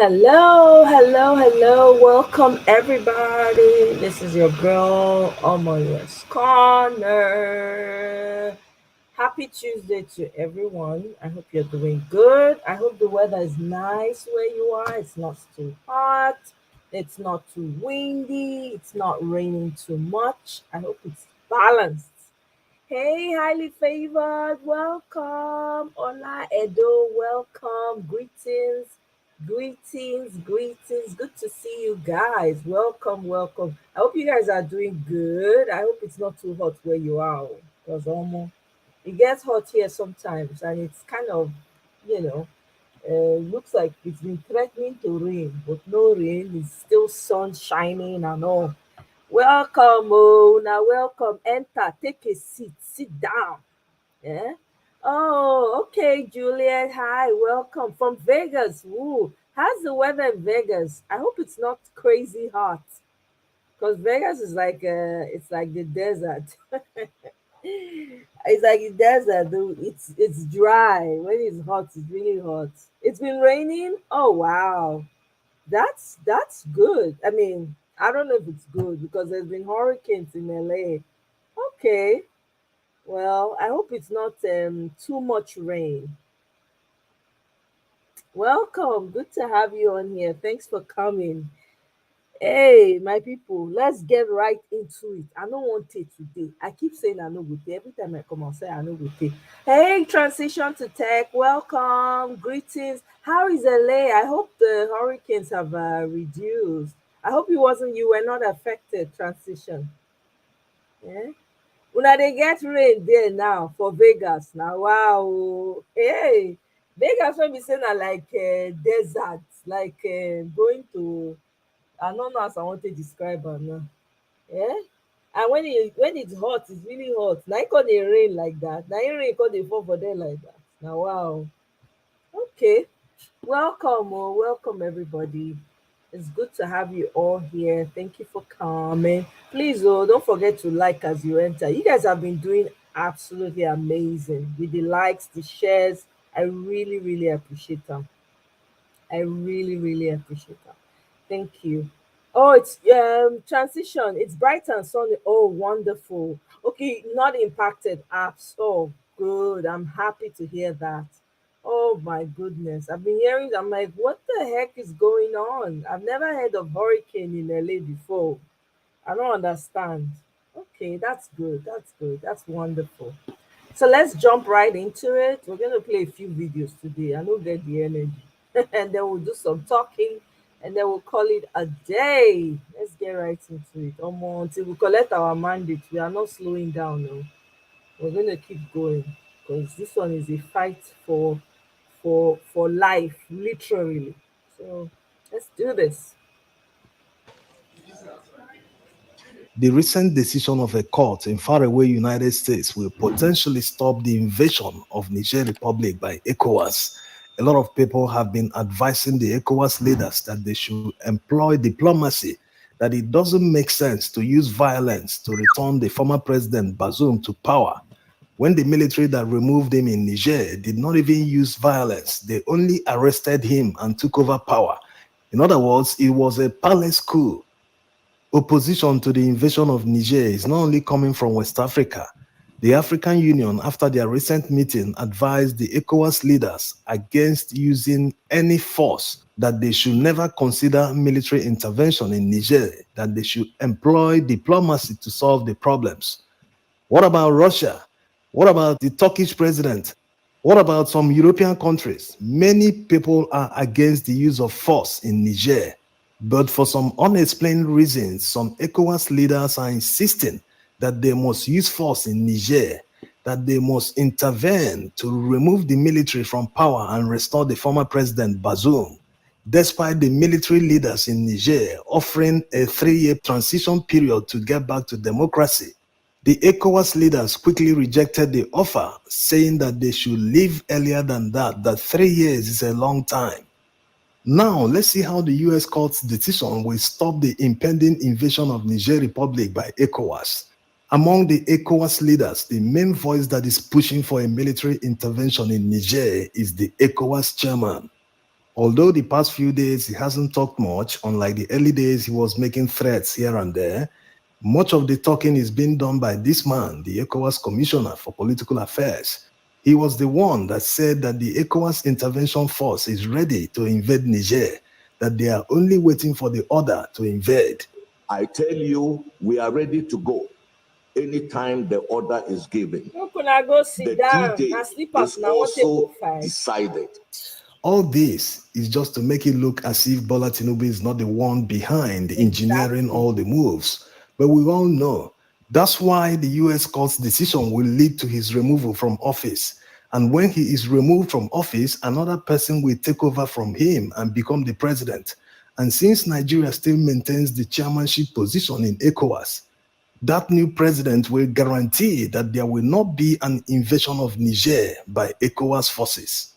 Hello, hello, hello. Welcome, everybody. This is your girl, Omoyo's Corner. Happy Tuesday to everyone. I hope you're doing good. I hope the weather is nice where you are. It's not too hot. It's not too windy. It's not raining too much. I hope it's balanced. Hey, highly favored, welcome. Hola, Edo, welcome. Greetings. Good to see you guys. Welcome, welcome. I hope you guys are doing good. I hope it's not too hot where you are, because almost it gets hot here sometimes, and it's kind of, you know, looks like it's been threatening to rain, but no rain. It's still sun shining and all. Welcome, oh, now welcome. Enter, take a seat, sit down. Yeah. Oh, okay, Juliet. Hi, welcome from Vegas. Woo. How's the weather in Vegas? I hope it's not crazy hot. Because Vegas is like it's like the desert. It's like the desert, though. It's dry. When it's hot, it's really hot. It's been raining. Oh wow. That's good. I mean, I don't know if it's good because there's been hurricanes in LA. Okay. Well, I hope it's not too much rain. Welcome. Good to have you on here. Thanks for coming. Hey, my people, let's get right into it. I don't want it today. I keep saying I know good day. Every time I come, I'll say I know good day. Hey, transition to tech. Welcome. Greetings. How is LA? I hope the hurricanes have reduced. I hope you were not affected. Transition. Yeah. Una dey get rain there now for Vegas. Now, wow. Hey, Vegas when we say na like desert, like going to, I don't know as I want to describe am now. Yeah. And when it's hot, it's really hot. Now it come dey rain like that. Now it rain come dey fall for there like that. Now wow. Okay. Welcome, welcome everybody. It's good to have you all here. Thank you for coming. Please, don't forget to like as you enter. You guys have been doing absolutely amazing with the likes, the shares. I really, really appreciate them. I really, really appreciate them. Thank you. Oh, it's transition. It's bright and sunny. Oh, wonderful. Okay, not impacted apps. Oh, good. I'm happy to hear that. Oh my goodness. I've been hearing, I'm like, what the heck is going on? I've never heard of hurricane in LA before. I don't understand. Okay, that's good. That's good. That's wonderful. So let's jump right into it. We're going to play a few videos today. I don't get the energy. And then we'll do some talking and then we'll call it a day. Let's get right into it. Until we collect our mandate, we are not slowing down. No. We're going to keep going because this one is a fight for life, literally. So let's do this. The recent decision of a court in faraway United States will potentially stop the invasion of Niger Republic by ECOWAS. A lot of people have been advising the ECOWAS leaders that they should employ diplomacy, that it doesn't make sense to use violence to return the former president Bazoum to power. When the military that removed him in Niger did not even use violence, they only arrested him and took over power. In other words, it was a palace coup. Opposition to the invasion of Niger is not only coming from West Africa. The African Union, after their recent meeting, advised the ECOWAS leaders against using any force, that they should never consider military intervention in Niger, that they should employ diplomacy to solve the problems. What about Russia? What about the Turkish president? What about some European countries? Many people are against the use of force in Niger. But for some unexplained reasons, some ECOWAS leaders are insisting that they must use force in Niger, that they must intervene to remove the military from power and restore the former president Bazoum, despite the military leaders in Niger offering a 3-year transition period to get back to democracy. The ECOWAS leaders quickly rejected the offer, saying that they should leave earlier than that 3 years is a long time. Now, let's see how the US court's decision will stop the impending invasion of Niger Republic by ECOWAS. Among the ECOWAS leaders, the main voice that is pushing for a military intervention in Niger is the ECOWAS chairman, Although the past few days he hasn't talked much, unlike the early days he was making threats here and there, much of the talking is being done by this man, the ECOWAS Commissioner for Political Affairs. He was the one that said that the ECOWAS intervention force is ready to invade Niger, that they are only waiting for the order to invade. I tell you, we are ready to go anytime the order is given. Make una go sit The down. D-Day Na slippers is una wan take go also fight. decided. All this is just to make it look as if Bola Tinubu is not the one behind engineering Exactly. all the moves. But we all know that's why the US court's decision will lead to his removal from office. And when he is removed from office, another person will take over from him and become the president. And since Nigeria still maintains the chairmanship position in ECOWAS, that new president will guarantee that there will not be an invasion of Niger by ECOWAS forces.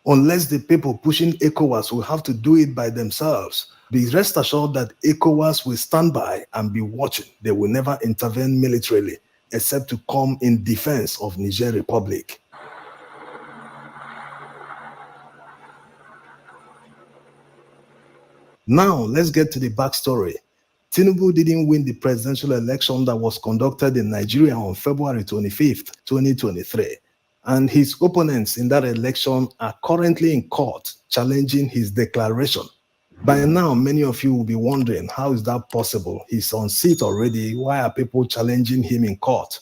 Unless the people pushing ECOWAS will have to do it by themselves. Be rest assured that ECOWAS will stand by and be watching. They will never intervene militarily, except to come in defense of Niger Republic. Now, let's get to the backstory. Tinubu didn't win the presidential election that was conducted in Nigeria on February 25th, 2023. And his opponents in that election are currently in court challenging his declaration. By now, many of you will be wondering, how is that possible? He's on seat already. Why are people challenging him in court?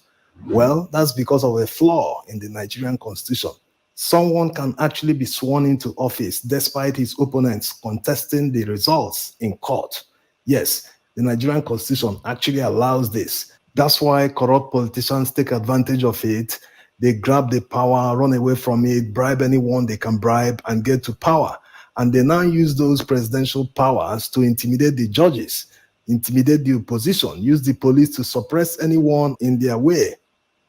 Well, that's because of a flaw in the Nigerian constitution. Someone can actually be sworn into office despite his opponents contesting the results in court. Yes, the Nigerian constitution actually allows this. That's why corrupt politicians take advantage of it. They grab the power, run away from it, bribe anyone they can bribe, and get to power. And they now use those presidential powers to intimidate the judges, intimidate the opposition, use the police to suppress anyone in their way.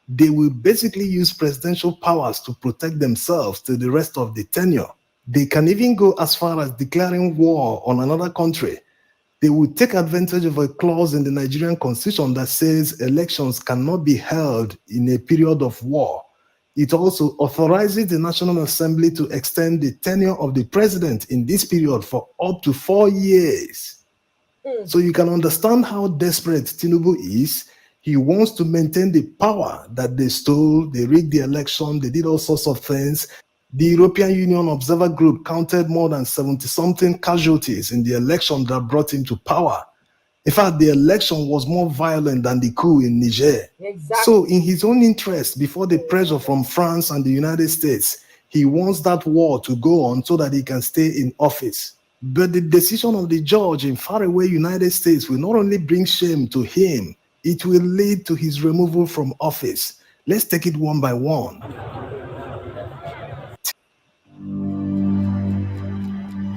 They will basically use presidential powers to protect themselves to the rest of the tenure. They can even go as far as declaring war on another country. They will take advantage of a clause in the Nigerian constitution that says elections cannot be held in a period of war. It also authorizes the National Assembly to extend the tenure of the president in this period for up to 4 years. So you can understand how desperate Tinubu is. He wants to maintain the power that they stole. They rigged the election. They did all sorts of things. The European Union Observer Group counted more than 70-something casualties in the election that brought him to power. In fact, the election was more violent than the coup in Niger. Exactly. So in his own interest, before the pressure from France and the United States, he wants that war to go on so that he can stay in office. But the decision of the judge in faraway United States will not only bring shame to him, it will lead to his removal from office. Let's take it one by one.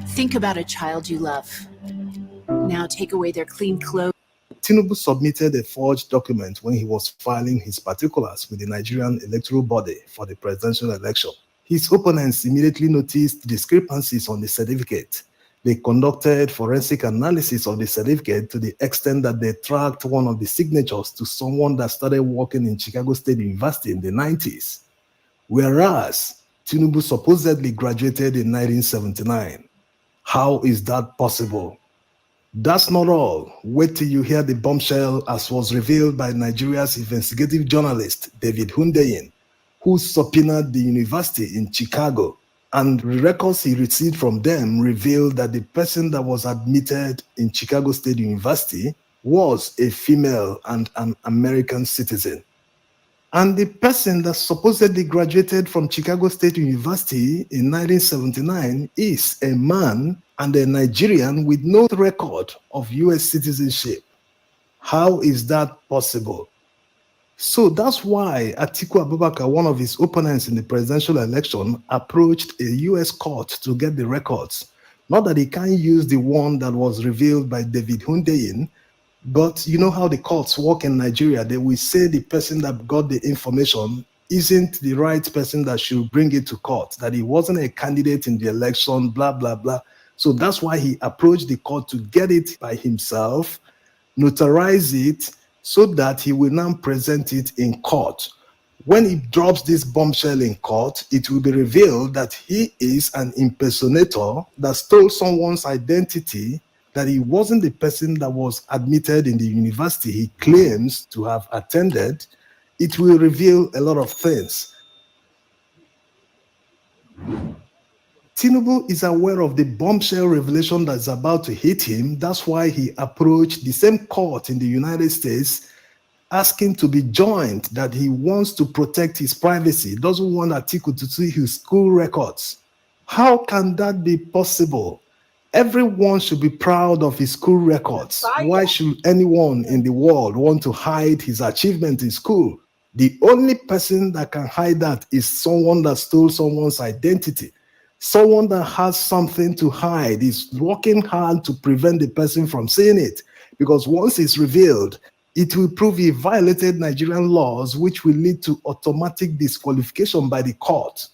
Think about a child you love. Now take away their clean clothes. Tinubu submitted a forged document when he was filing his particulars with the Nigerian electoral body for the presidential election. His opponents immediately noticed discrepancies on the certificate. They conducted forensic analysis of the certificate to the extent that they tracked one of the signatures to someone that started working in Chicago State University in the 90s. Whereas Tinubu supposedly graduated in 1979. How is that possible? That's not all. Wait till you hear the bombshell as was revealed by Nigeria's investigative journalist David Hundeyin, who subpoenaed the university in Chicago. And the records he received from them revealed that the person that was admitted in Chicago State University was a female and an American citizen. And the person that supposedly graduated from Chicago State University in 1979 is a man and a Nigerian with no record of US citizenship. How is that possible? So that's why Atiku Abubakar, one of his opponents in the presidential election, approached a US court to get the records. Not that he can't use the one that was revealed by David Hundeyin, but you know how the courts work in Nigeria. They will say the person that got the information isn't the right person that should bring it to court, that he wasn't a candidate in the election, blah, blah, blah. So that's why he approached the court to get it by himself, notarize it, so that he will now present it in court. When he drops this bombshell in court, it will be revealed that he is an impersonator that stole someone's identity, that he wasn't the person that was admitted in the university he claims to have attended. It will reveal a lot of things. Tinubu is aware of the bombshell revelation that's about to hit him. That's why he approached the same court in the United States asking to be joined, that he wants to protect his privacy. He doesn't want Atiku to see his school records. How can that be possible? Everyone should be proud of his school records. Why should anyone in the world want to hide his achievement in school? The only person that can hide that is someone that stole someone's identity. Someone that has something to hide is working hard to prevent the person from seeing it. Because once it's revealed, it will prove he violated Nigerian laws, which will lead to automatic disqualification by the court.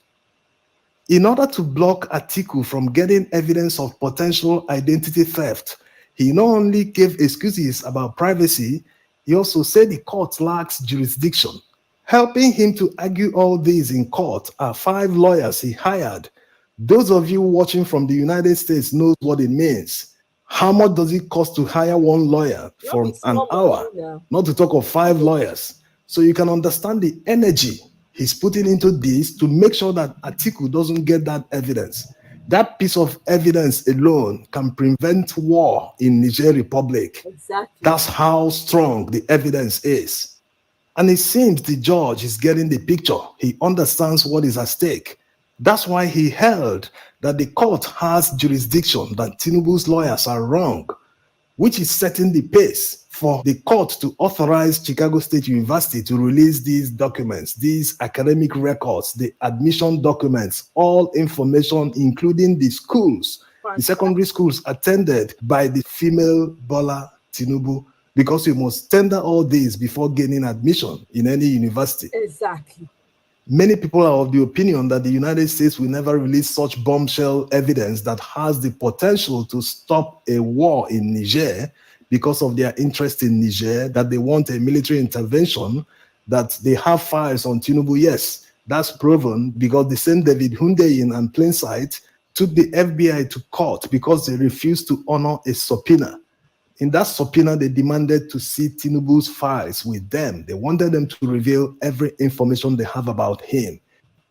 In order to block Atiku from getting evidence of potential identity theft, he not only gave excuses about privacy, he also said the court lacks jurisdiction. Helping him to argue all these in court are 5 lawyers he hired. Those of you watching from the United States knows what it means. How much does it cost to hire one lawyer for an hour? Not to talk of 5 lawyers. So you can understand the energy he's putting into this to make sure that Atiku doesn't get that evidence. That piece of evidence alone can prevent war in Niger Republic. Exactly. That's how strong the evidence is. And it seems the judge is getting the picture. He understands what is at stake. That's why he held that the court has jurisdiction, that Tinubu's lawyers are wrong, which is setting the pace for the court to authorize Chicago State University to release these documents, these academic records, the admission documents, all information, including the schools, the secondary schools attended by the female Bola Tinubu, because you must tender all these before gaining admission in any university. Exactly. Many people are of the opinion that the United States will never release such bombshell evidence that has the potential to stop a war in Niger because of their interest in Niger, that they want a military intervention, that they have files on Tinubu. Yes, that's proven because the same David Hundeyin and Plainsight took the FBI to court because they refused to honor a subpoena. In that subpoena, they demanded to see Tinubu's files with them. They wanted them to reveal every information they have about him.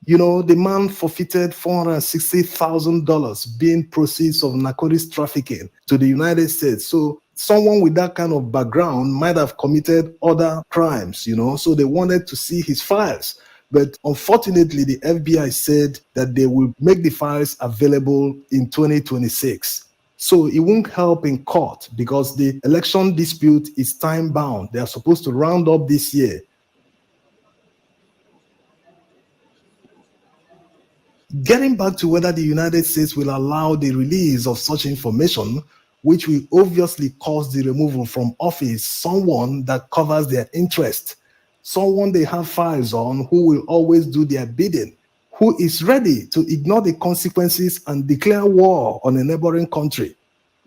You know, the man forfeited $460,000 being proceeds of narcotics trafficking to the United States. So someone with that kind of background might have committed other crimes, you know, so they wanted to see his files. But unfortunately, the FBI said that they will make the files available in 2026. So it won't help in court because the election dispute is time bound. They are supposed to round up this year. Getting back to whether the United States will allow the release of such information, which will obviously cause the removal from office someone that covers their interest, someone they have files on who will always do their bidding, who is ready to ignore the consequences and declare war on a neighboring country.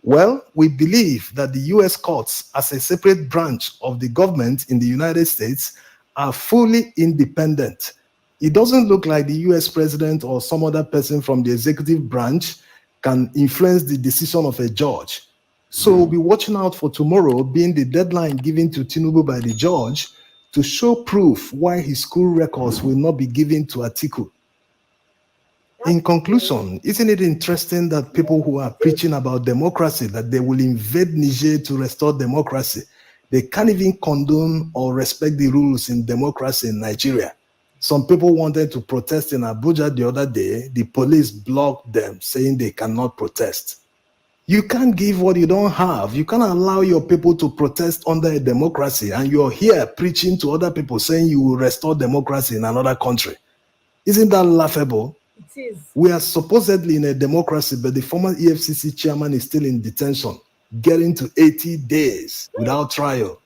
Well, we believe that the US courts, as a separate branch of the government in the United States, are fully independent. It doesn't look like the US president or some other person from the executive branch can influence the decision of a judge. So we'll be watching out for tomorrow being the deadline given to Tinubu by the judge to show proof why his school records will not be given to Atiku. In conclusion, isn't it interesting that people who are preaching about democracy, that they will invade Niger to restore democracy, they can't even condone or respect the rules in democracy in Nigeria? Some people wanted to protest in Abuja the other day. The police blocked them, saying they cannot protest. You can't give what you don't have. You can't allow your people to protest under a democracy, and you're here preaching to other people saying you will restore democracy in another country. Isn't that laughable? It is. We are supposedly in a democracy, but the former EFCC chairman is still in detention, getting to 80 days without trial.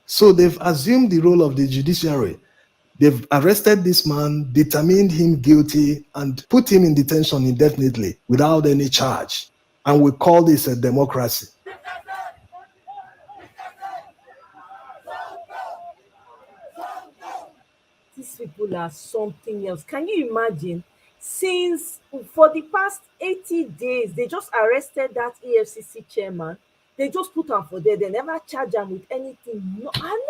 So they've assumed the role of the judiciary. They've arrested this man, determined him guilty, and put him in detention indefinitely without any charge. And we call this a democracy. These people are something else. Can you imagine? Since for the past 80 days, they just arrested that EFCC chairman. They just put am for there. They never charge am with anything. No, and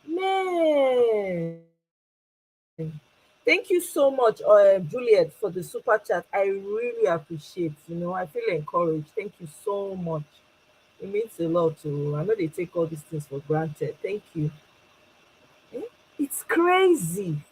man. Thank you so much, Juliet, for the super chat. I really appreciate. I feel encouraged. Thank you so much. It means a lot. I know they take all these things for granted. Thank you. Eh? It's crazy.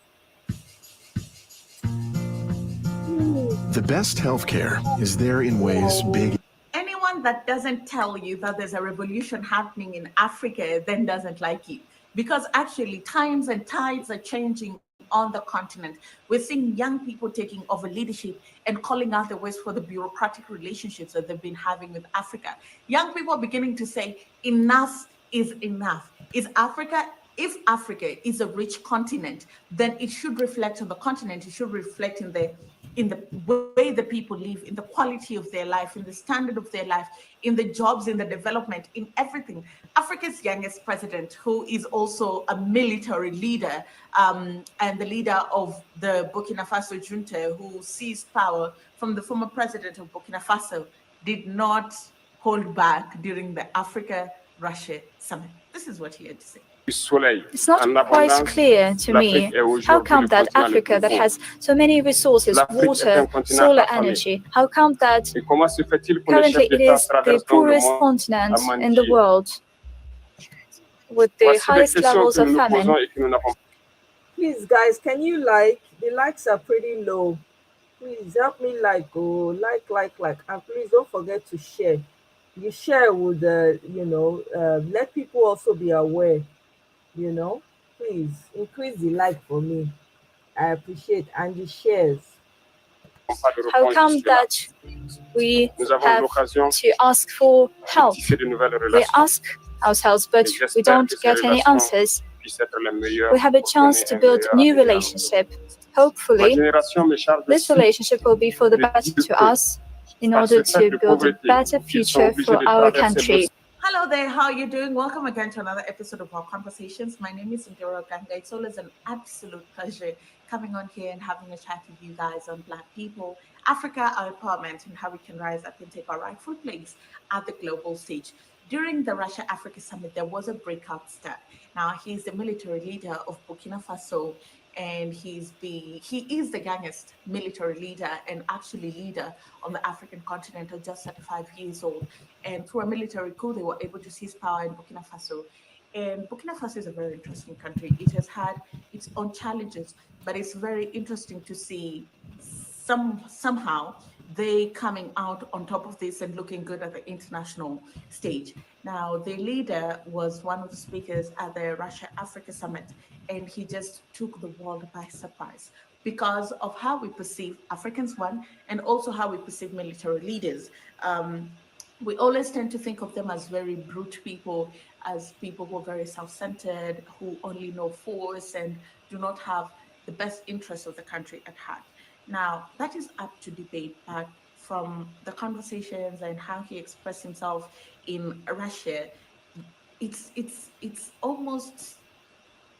Hmm. The best healthcare is there in ways big. Anyone that doesn't tell you that there's a revolution happening in Africa then doesn't like you. Because actually, times and tides are changing on the continent. We're seeing young people taking over leadership and calling out the West for the bureaucratic relationships that they've been having with Africa. Young people are beginning to say, enough is enough. If Africa is a rich continent, then it should reflect on the continent. It should reflect in the way the people live, in the quality of their life, in the standard of their life, in the jobs, in the development, in everything. Africa's youngest president, who is also a military leader and the leader of the Burkina Faso junta, who seized power from the former president of Burkina Faso, did not hold back during the Africa-Russia summit. This is what he had to say. It's not quite clear to me how come that Africa that has so many resources, water, solar energy, how come that currently it is the poorest continent in the world with the highest levels of famine? Please, guys, can you the likes are pretty low. Please help me like, and please don't forget to share. You share would let people also be aware. Please increase the like for me. I appreciate, and the shares. How come that we have to ask for help? We ask ourselves, but we don't get any answers. We have a chance to build new relationship. Hopefully, this relationship will be for the better to us in order to build a better future for our country. Hello there, how are you doing? Welcome again to another episode of our conversations. My name is Indira Ganga. It's always an absolute pleasure coming on here and having a chat with you guys on Black people, Africa, our empowerment, and how we can rise up and take our rightful place at the global stage. During the Russia-Africa Summit, there was a breakout star. Now, he's the military leader of Burkina Faso, and he is the youngest military leader and actually leader on the African continent at just 35 years old. And through a military coup, they were able to seize power in Burkina Faso. And Burkina Faso is a very interesting country. It has had its own challenges, but it's very interesting to see somehow they coming out on top of this and looking good at the international stage. Now, the leader was one of the speakers at the Russia-Africa Summit, and he just took the world by surprise because of how we perceive Africans, one, and also how we perceive military leaders. We always tend to think of them as very brute people, as people who are very self-centered, who only know force and do not have the best interests of the country at heart. Now, that is up to debate, but from the conversations and how he expressed himself in Russia, it's almost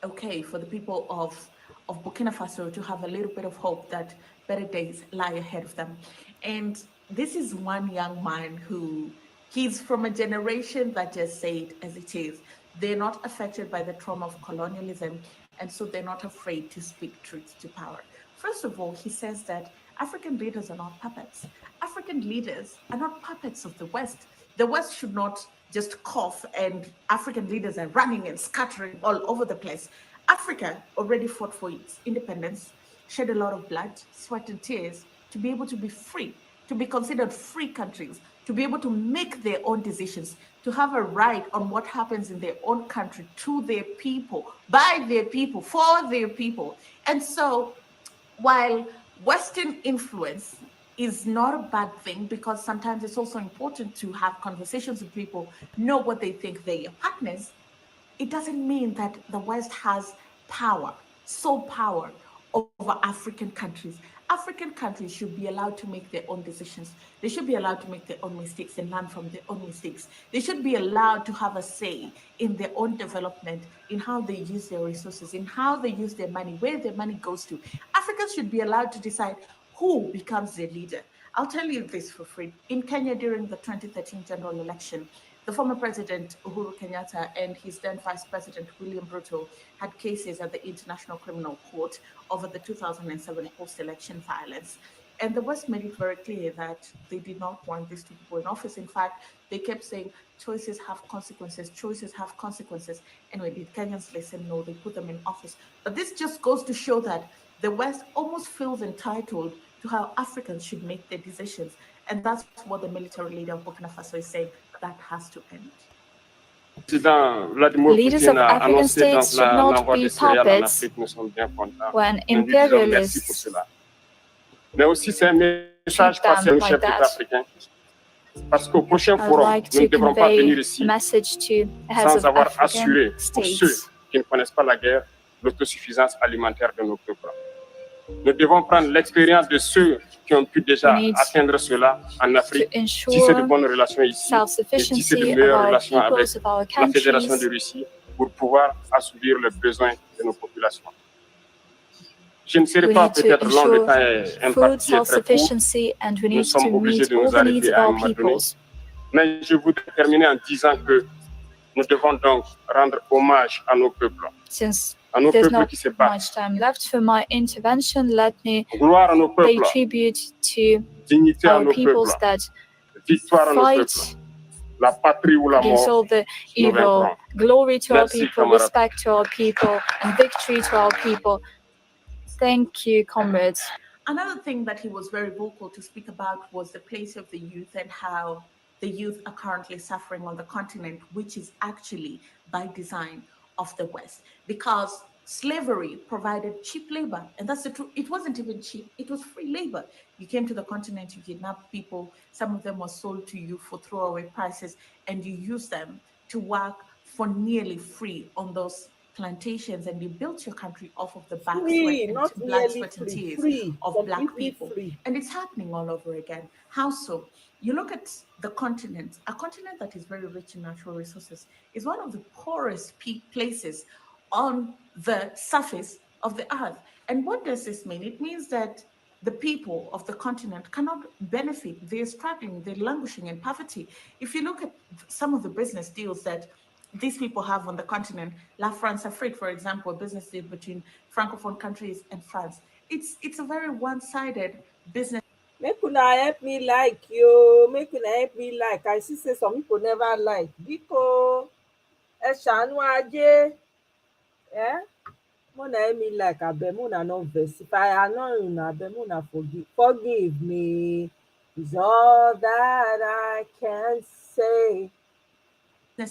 okay for the people of Burkina Faso to have a little bit of hope that better days lie ahead of them. And this is one young man who he's from a generation that just say it as it is. They're not affected by the trauma of colonialism, and so they're not afraid to speak truth to power. First of all, he says that African leaders are not puppets. African leaders are not puppets of the West. The West should not just cough and African leaders are running and scattering all over the place. Africa already fought for its independence, shed a lot of blood, sweat, and tears to be able to be free, to be considered free countries, to be able to make their own decisions, to have a right on what happens in their own country to their people, by their people, for their people. And so while Western influence is not a bad thing, because sometimes it's also important to have conversations with people, know what they think they are partners, it doesn't mean that the West has power, sole power over African countries. African countries should be allowed to make their own decisions. They should be allowed to make their own mistakes and learn from their own mistakes. They should be allowed to have a say in their own development, in how they use their resources, in how they use their money, where their money goes to. Africans should be allowed to decide who becomes their leader. I'll tell you this for free. In Kenya during the 2013 general election, the former president Uhuru Kenyatta and his then vice president William Ruto had cases at the International Criminal Court over the 2007 post-election violence. And the West made it very clear that they did not want these two people in office. In fact, they kept saying choices have consequences, choices have consequences. And when did Kenyans listen? No, they put them in office. But this just goes to show that the West almost feels entitled to how Africans should make their decisions. And that's what the military leader of Burkina Faso is saying. That has to end. Leaders of African states should not be puppets when imperialists treat them like that. I would like to convey a message to the heads of African states. L'autosuffisance alimentaire de nos peuples. Nous devons prendre l'expérience de ceux qui ont pu déjà atteindre cela en Afrique, tisser de bonnes relations ici, et tisser de meilleures relations avec la Fédération de Russie pour pouvoir assouvir les besoins de nos populations. Je ne serai pas peut-être long, le temps est imparti et très court. Nous sommes obligés de nous arrêter à un moment donné. Mais je voudrais terminer en disant que nous devons donc rendre hommage à nos peuples. Since there's not much time left for my intervention, let me pay tribute to our peoples that fight against all the evil. Glory to our people, respect to our people, and victory to our people. Thank you, comrades. Another thing that he was very vocal to speak about was the place of the youth and how the youth are currently suffering on the continent, which is actually by design of the West, because slavery provided cheap labor. And that's the truth. It wasn't even cheap. It was free labor. You came to the continent, you kidnapped people. Some of them were sold to you for throwaway prices, and you used them to work for nearly free on those plantations, and you built your country off of the back blood, sweat, and tears of Black people. And it's happening all over again. How so? You look at the continent, a continent that is very rich in natural resources, is one of the poorest places on the surface of the earth. And what does this mean? It means that the people of the continent cannot benefit. They're struggling, they're languishing in poverty. If you look at some of the business deals that these people have on the continent, La France Afrique, for example, a business deal between Francophone countries and France, it's a very one-sided business. Make una help me like you. Make una help me like. I see say some people never like. Biko, ṣàánú ajé. Mona help me like. Abeg, mona no vex. If I annoy una, abeg, mona forgive me. Is all that I can say.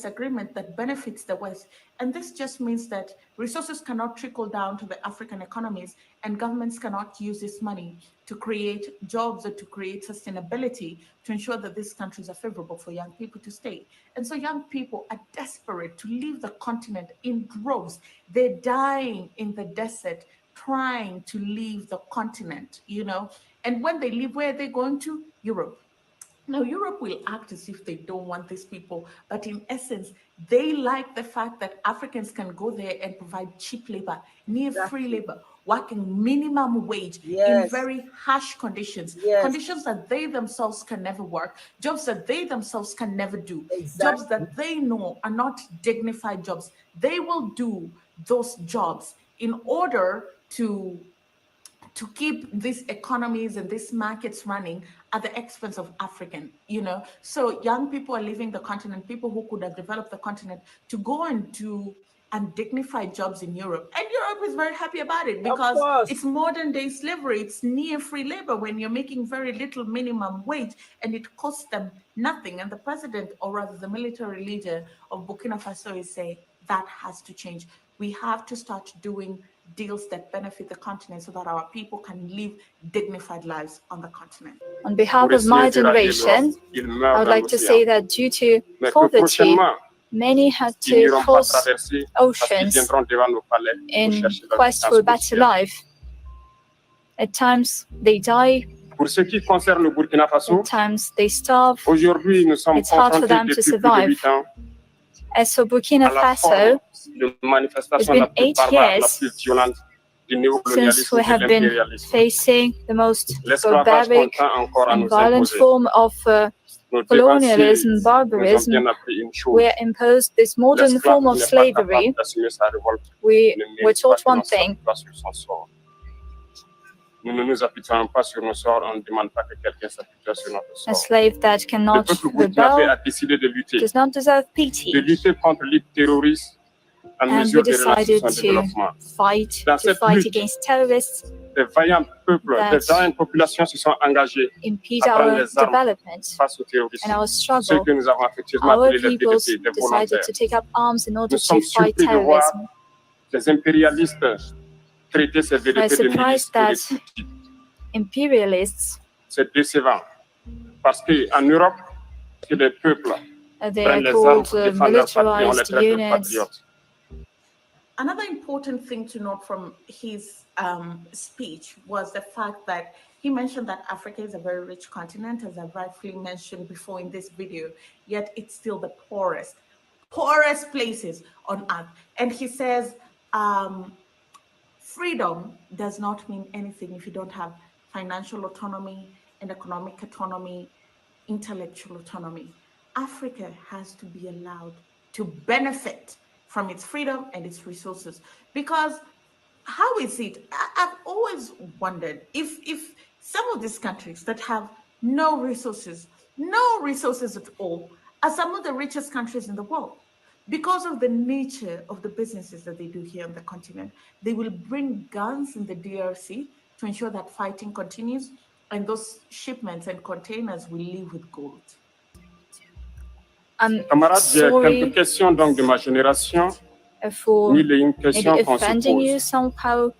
Agreement that benefits the West. And this just means that resources cannot trickle down to the African economies, and governments cannot use this money to create jobs or to create sustainability to ensure that these countries are favorable for young people to stay. And so young people are desperate to leave the continent in droves. They're dying in the desert trying to leave the continent, you know. And when they leave, where are they going to? Europe. Now, Europe will act as if they don't want these people, but in essence, they like the fact that Africans can go there and provide cheap labor, near free labor, working minimum wage in very harsh conditions, conditions that they themselves can never work, jobs that they themselves can never do, jobs that they know are not dignified jobs. They will do those jobs in order to keep these economies and these markets running at the expense of African, you know. So young people are leaving the continent, people who could have developed the continent, to go and do undignified jobs in Europe. And Europe is very happy about it because it's modern day slavery. It's near free labor when you're making very little minimum wage and it costs them nothing. And the president, or rather the military leader of Burkina Faso, is saying that has to change. We have to start doing deals that benefit the continent so that our people can live dignified lives on the continent. On behalf of my generation, I would like to say that due to poverty, many had to cross oceans in quest for a better life. At times, they die. Pour ce qui concerne le Burkina Faso, At times, they starve. aujourd'hui, nous sommes It's hard for confrontés them to depuis plus de survive. 8 ans As for Burkina à la Faso, forme de manifestation la it's been plus 8 barbare, la years plus violente du since néocolonialisme we et de have been l'impérialisme. facing the most L'esclavage barbaric continue encore à and nous violent imposer. form of Nos colonialism, devanciers nous ont barbarism. bien appris une chose. We are imposed this modern L'esclave form qui of n'est pas slavery. capable d'assumer sa révolte We ne were mérite pas taught que one l'on thing. s'appuie sur son sort. Nous ne nous appuierons pas sur nos sorts, on ne demande pas que quelqu'un s'appuie sur notre A sort. slave that Le cannot peuple burkinabé rebel a décidé de lutter does not deserve pity. de lutter contre les terroristes à And we mesure de relancer decided son to développement. fight Dans cette lutte, against terrorists, des vaillants peuples, that des vaillantes populations se sont engagés impede à prendre our les armes development face aux terroristes. and our Ceux struggle. que nous avons affectueusement Our appelés les peoples BDP, des decided volontaires. to take up arms in order Nous to sommes fight surpris de voir terrorism. les impérialistes traiter ces We're VDP de milices surprised et de that tout. imperialists, C'est décevant. Parce qu'en Europe, que les peuples they prennent are les armes called pour défendre leur patrie, on les militarized traite de units. patriotes. Another important thing to note from his speech was the fact that he mentioned that Africa is a very rich continent, as I've rightfully mentioned before in this video, yet it's still the poorest places on earth. And he says, freedom does not mean anything if you don't have financial autonomy and economic autonomy, intellectual autonomy. Africa has to be allowed to benefit from its freedom and its resources. Because how is it? I've always wondered if some of these countries that have no resources at all, are some of the richest countries in the world. Because of the nature of the businesses that they do here on the continent, they will bring guns in the DRC to ensure that fighting continues, and those shipments and containers will leave with gold. Camarades, j'ai quelques questions donc de ma génération. For Mille et une questions qu'on se offending you pose. somehow.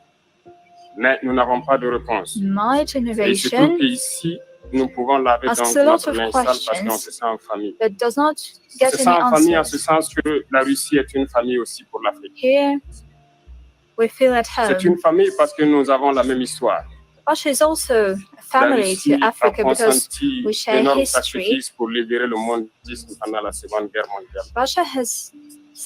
Mais nous n'avons pas de réponse. My Et je generation trouve qu'ici, nous pouvons laver asks dans a lot notre of linge sale parce questions qu'on se sent en famille. that does not On get se sent any en famille en ce answers. sens que la Russie est une famille aussi pour l'Afrique. Here, we feel at C'est une home. famille parce que nous avons la même histoire. Russia is also a La family Russie to Africa a because consenti we share d'énormes history. sacrifices pour libérer le mondisme pendant la Seconde Guerre mondiale. Russia has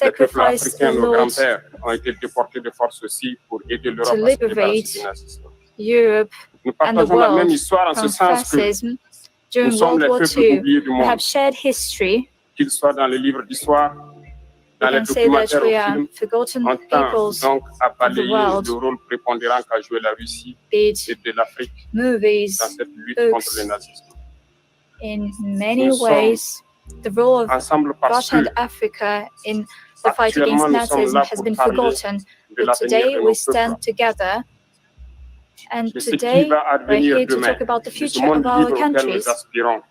Les peuples sacrificed a africains, nos lot grands-pères, ont été déportés de force aussi pour aider l'Europe to à se débarrasser liberate du nazisme. Europe Nous and the partageons la même world histoire en ce from sens que fascism. nous During sommes World les War peuples II, oubliés du we monde, have shared history. qu'ils soient dans les livres d'histoire, We dans les can say that documentaires we ou are films. forgotten On tend peoples donc à of the balayer world, le rôle prépondérant qu'a joué la Russie be et it de l'Afrique movies, dans cette lutte books. contre le nazisme. In many Nous sommes ways, the role of ensemble parce Russia and que Africa in the fight actuellement against nous sommes Nazism là has pour been parler forgotten. de But l'avenir today de we nos stand peuples, together, and de ce qui today va we're advenir here to demain, talk about the de ce future monde of our libre auquel nous countries aspirons,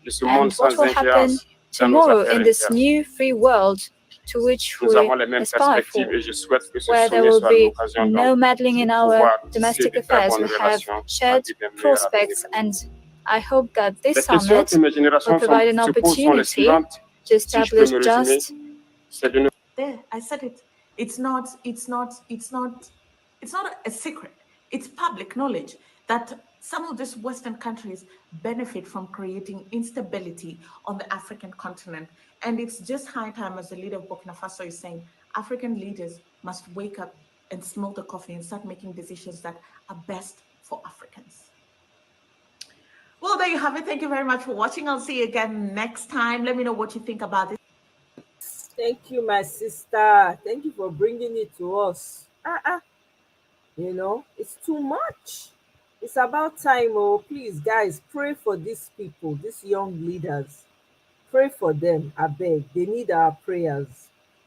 de ce and monde what sans will happen ingérence dans nos tomorrow affaires in this internes. new free world to which Nous we avons les mêmes aspire for, perspectives et je souhaite que ce where there sommet will soit be l'occasion no donc meddling in de our pouvoir tisser domestic de très affairs. bonnes We have relations shared avec des meilleurs prospects, avenirs. and I hope that this Les questions summit que mes générations will provide an se posent sont les opportunity suivantes. to Si je peux establish me résumer, just c'est de ne There, I said it. It's not a secret. It's public knowledge that some of these Western countries benefit from creating instability on the African continent. And it's just high time, as the leader of Burkina Faso is saying, African leaders must wake up and smell the coffee and start making decisions that are best for Africans. Well, there you have it. Thank you very much for watching. I'll see you again next time. Let me know what you think about this. Thank you, my sister. Thank you for bringing it to us. You know, it's too much. It's about time. Oh, please, guys, pray for these people, these young leaders. Pray for them, I beg. They need our prayers.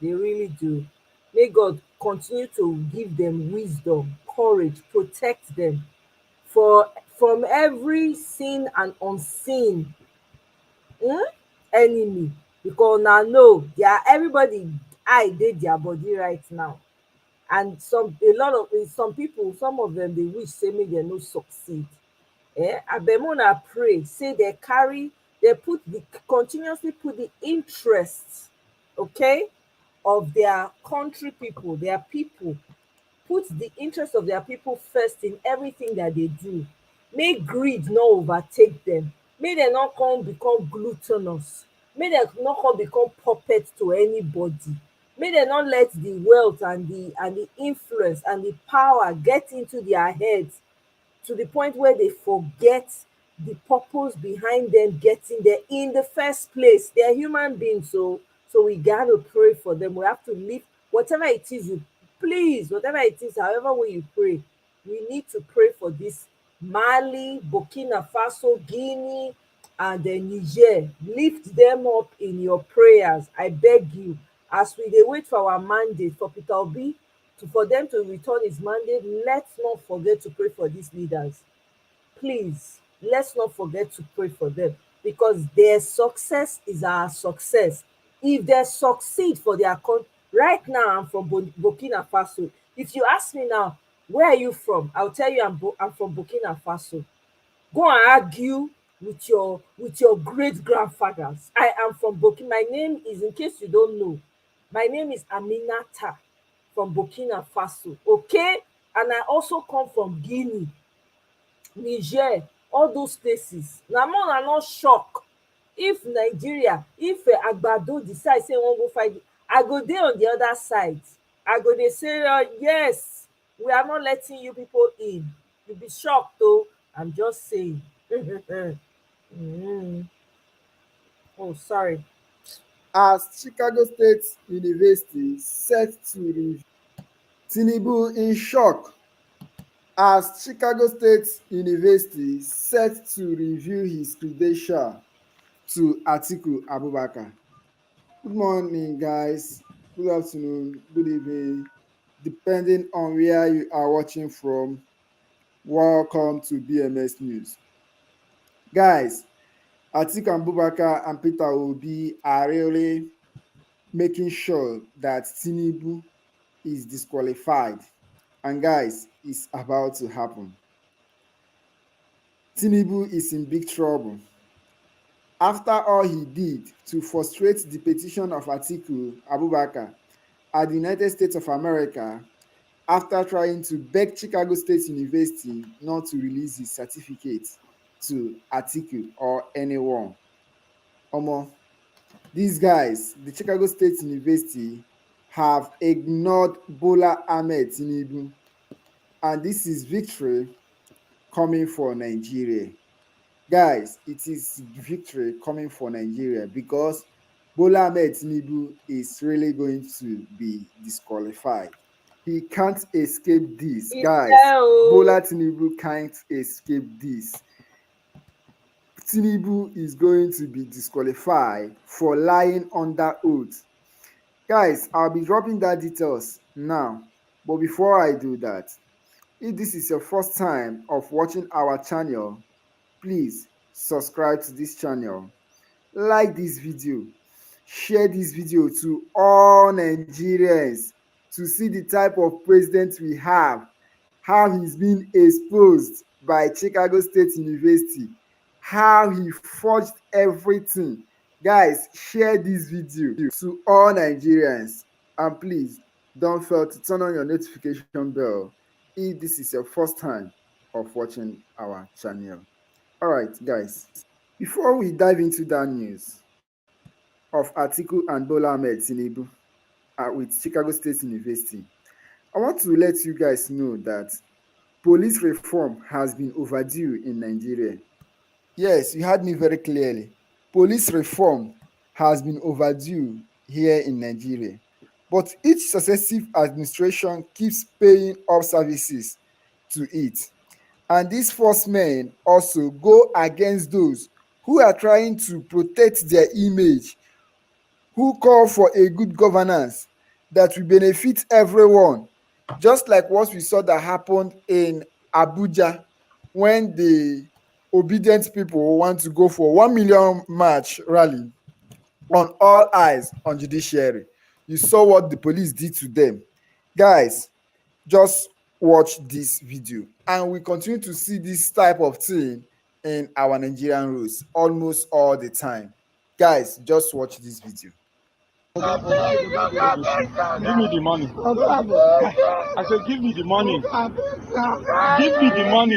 They really do. May God continue to give them wisdom, courage, protect them from every seen and unseen enemy. Because now know everybody eye dey their body right now. And some people, some of them, they wish say make dem no succeed. Abeg pray say they continuously put the interests, okay, of their country people, their people put the interest of their people first in everything that they do. Make greed not overtake them. Make dem no come become gluttonous. Make dem no come become puppet to anybody. Make dem no let the wealth and the influence and the power get into their heads to the point where they forget the purpose behind them getting there in the first place. They're human beings, so we gotta pray for them. We have to live whatever it is you please, whatever it is, however way you pray, we need to pray for this Mali, Burkina Faso, Guinea, and then Niger. Lift them up in your prayers. I beg you, as we dey wait for our mandate for Peter Obi for them to return his mandate, let's not forget to pray for these leaders. Please, let's not forget to pray for them, because their success is our success. If they succeed for their country, right now I'm from Burkina Faso. If you ask me now, where are you from? I'll tell you I'm from Burkina Faso. Go and argue with your great grandfathers. I am from Burkina. My name is, in case you don't know, my name is Aminata from Burkina Faso. Okay, and I also come from Guinea, Niger, all those places. Na more na not shock if Nigeria, if Agbado decide say e wan go fight, I go dey on the other side. I go dey say yes, we are not letting you people in. You be shocked o. I'm just saying. Mm. Oh, sorry. As Chicago State University set to review Tinubu in shock as Chicago State University set to review his credential to Atiku Abubakar. Good morning, guys. Good afternoon, good evening, depending on where you are watching from. Welcome to BMS News. Guys, Atiku Abubakar and Peter Obi are really making sure that Tinubu is disqualified. And guys, it's about to happen. Tinubu is in big trouble. After all he did to frustrate the petition of Atiku Abubakar at the United States of America, after trying to beg Chicago State University not to release his certificate to Atiku or anyone. These guys, the Chicago State University, have ignored Bola Ahmed Tinubu, and this is victory coming for Nigeria. Guys, it is victory coming for Nigeria because Bola Ahmed Tinubu is really going to be disqualified. He can't escape this, guys. Bola Tinubu can't escape this. Tinubu is going to be disqualified for lying under oath. Guys, I'll be dropping that details now. But before I do that, if this is your first time of watching our channel, please subscribe to this channel, like this video, share this video to all Nigerians to see the type of president we have, how he's been exposed by Chicago State University, how he forged everything. Guys, share this video to all Nigerians, and please don't fail to turn on your notification bell if this is your first time of watching our channel. All right, guys, before we dive into that news of Atiku and Bola Ahmed Tinubu with Chicago State University, I want to let you guys know that police reform has been overdue in Nigeria. Yes, you heard me very clearly. Police reform has been overdue here in Nigeria. But each successive administration keeps paying up services to it. And these force men also go against those who are trying to protect their image, who call for a good governance that will benefit everyone, just like what we saw that happened in Abuja when the obedient people want to go for 1 million march rally on all eyes on judiciary. You saw what the police did to them. Guys, just watch this video, and we continue to see this type of thing in our Nigerian roads almost all the time. Guys, just watch this video. Give me the money. I said, give me the money. Give me the money.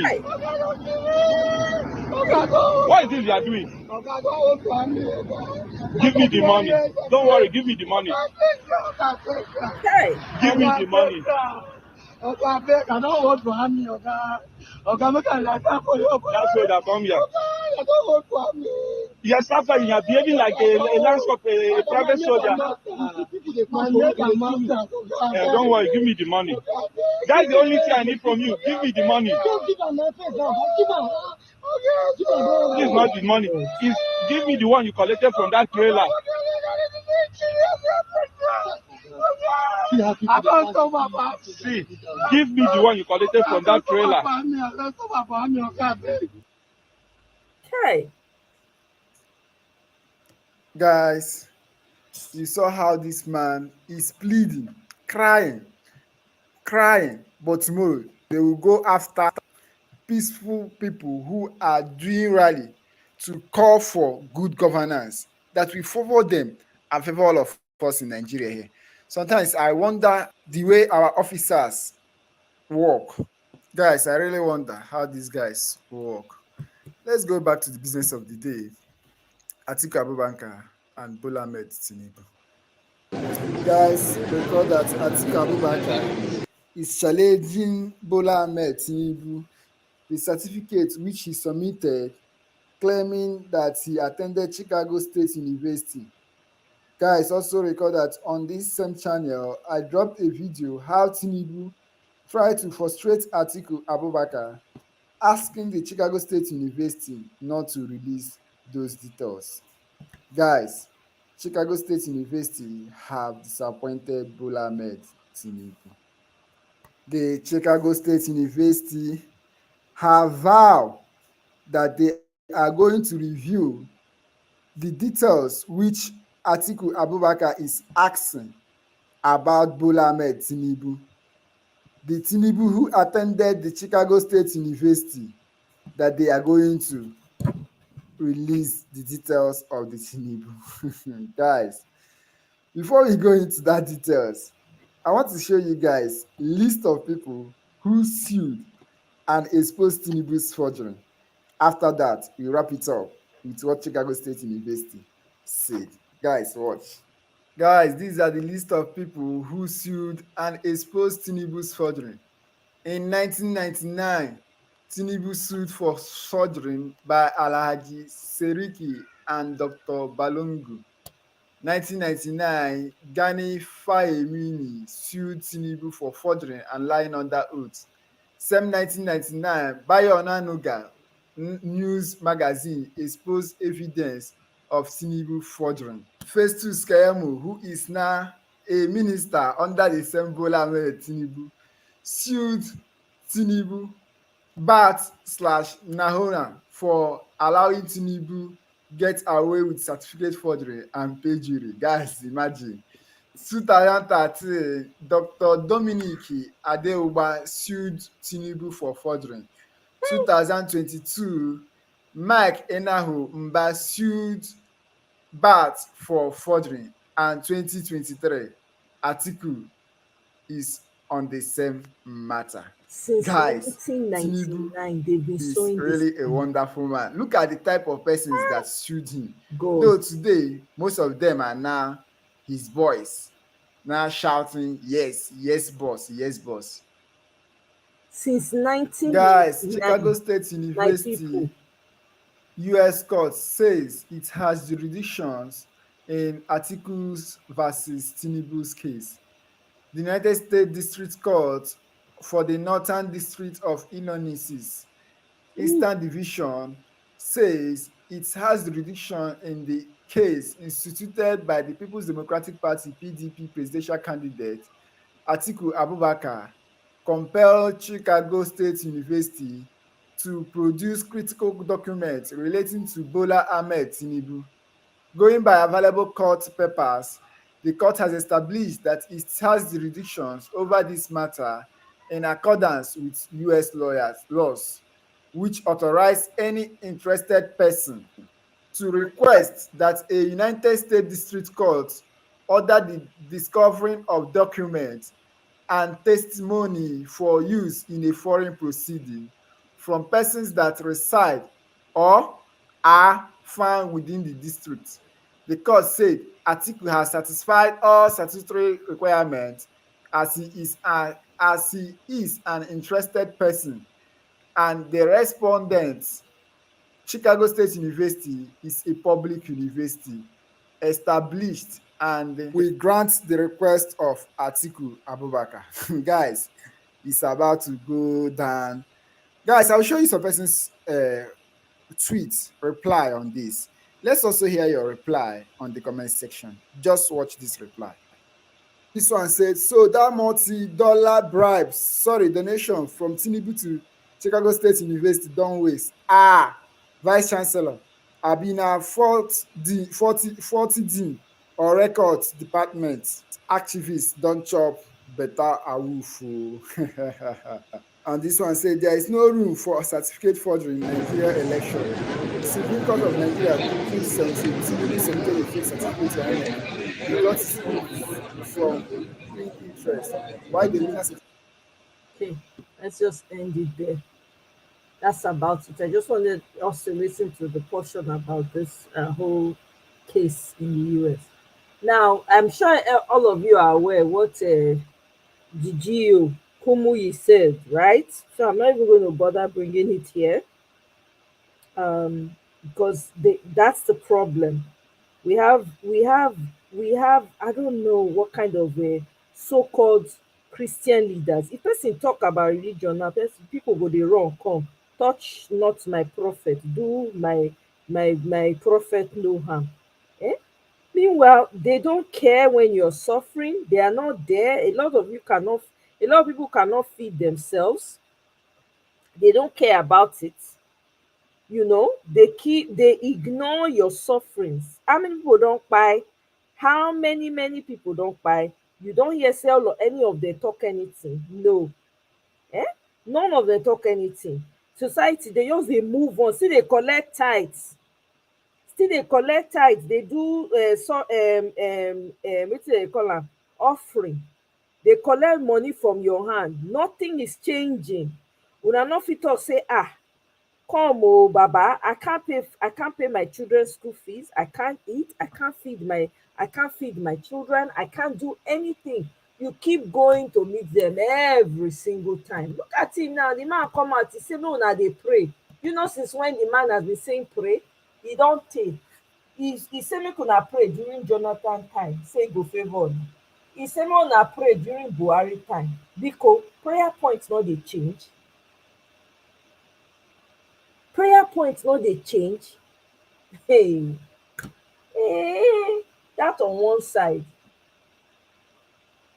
What is this you are doing? Give me the money. Don't worry, give me the money. Hey, Give me the money. I don't want to harm me, okay, make I like that for you. That's why they come here. I don't want to harm me. Yes, after you are behaving like a landscape, a private soldier. Don't worry, give me the money. That's the only thing I need from you. Give me the money. This is not the money. It's, give me the one you collected from that trailer. I don't know about. See, give me the one you collected from that trailer. hey. Guys, you saw how this man is pleading, crying, but tomorrow they will go after peaceful people who are doing rally to call for good governance that will favor them and favor all of us in Nigeria here. Sometimes I wonder the way our officers work. Guys, I really wonder how these guys work. Let's go back to the business of the day. Atiku Abubakar and Bola Ahmed Tinubu. Guys, recall that Atiku Abubakar is challenging Bola Ahmed Tinubu the certificate which he submitted claiming that he attended Chicago State University. Guys, also recall that on this same channel, I dropped a video how Tinubu tried to frustrate Atiku Abubakar, asking the Chicago State University not to release those details. Guys, Chicago State University have disappointed Bola Ahmed Tinubu. The Chicago State University have vowed that they are going to review the details which Atiku Abubakar is asking about Bola Ahmed Tinubu. The Tinubu who attended the Chicago State University, that they are going to release the details of the Tinubu. Guys, before we go into that details, I want to show you guys a list of people who sued and exposed Tinubu's forgery. After that, we wrap it up with what Chicago State University said. Guys, watch. Guys, these are the list of people who sued and exposed Tinubu's forgery. In 1999, Tinubu sued for forgery by Alhaji Seriki and Dr. Balongo. 1999, Gani Fahemini sued Tinubu for forgery and lying under oath. Same 1999, Bayo Onanuga News magazine exposed evidence of Tinubu forgery. Festus Keyamo, who is now a minister under the same Bola Ahmed Tinubu, sued Tinubu Bat/Nahona for allowing Tinubu get away with certificate forgery and perjury. Guys, imagine. 2013, Dr. Dominic Adeuba sued Tinubu for forgery. 2022, Mike Enahu Mba sued Bat for forgery. And 2023, Atiku is on the same matter. Since Guys, 1999, they've been is sowing really this. a wonderful man. Look at the type of persons that sued him. God. Though today, most of them are now his boys, now shouting, yes, yes, boss, yes, boss. Since 1999, Guys, Chicago State my University, people, U.S. court says it has jurisdictions in Atiku's versus Tinubu's case. The United States District Court for the Northern District of Illinois, Eastern Division, says it has jurisdiction in the case instituted by the People's Democratic Party (PDP) presidential candidate Atiku Abubakar, compelled Chicago State University to produce critical documents relating to Bola Ahmed Tinubu. Going by available court papers, the court has established that it has jurisdictions over this matter in accordance with U.S. laws, which authorize any interested person to request that a United States District Court order the discovering of documents and testimony for use in a foreign proceeding from persons that reside or are found within the district. The court said Atiku has satisfied all statutory requirements as he is an interested person, and the respondent, Chicago State University, is a public university established, and we grant the request of Atiku Abubakar. Guys, it's about to go down. Guys, I'll show you some person's tweet reply on this. Let's also hear your reply on the comment section. Just watch this reply. This one said, so that multi-dollar bribes, donation from Tinubu to Chicago State University don't waste. Vice Chancellor, Abina 40 Dean or Records Department, activists don't chop better awoof. And this one said, there is no room for certificate forgery in Nigeria election. The Supreme Court of Nigeria ruled 2017 Tinubu submitted a fake certificate to INEC. He got it from accruing interest. Why the winner? Okay, let's just end it there. That's about it. I just wanted us to listen to the portion about this whole case in the US. Now, I'm sure all of you are aware what the GO Kumuyi said, right? So I'm not even going to bother bringing it here, because that's the problem. We have I don't know what kind of so-called Christian leaders. If person talk about religion now, people go dey run come, touch not my prophet, do my prophet no harm. Meanwhile, they don't care when you're suffering. They are not there. A lot of people cannot feed themselves. They don't care about it. They ignore your sufferings. How many people don't buy? How many people don't buy? You don't hear say any of them talk anything. No. None of them talk anything. Society, they just dey move on. Still dey collect tithes. Dey do wetin dey call am, offering. Dey collect money from your hand. Nothing is changing. Una no fit talk say, come baba, I can't pay my children's school fees, I can't eat, I can't feed my children, I can't do anything. You keep going to meet them every single time. Look at him now. The man come out, he say no, una dey pray. Since when the man has been saying pray, he don tey. He say make una pray during Jonathan time, say e go favour una. He say make una pray during Buhari time, because prayer points no dey change. Prayer points no dey change. Hey, that on one side.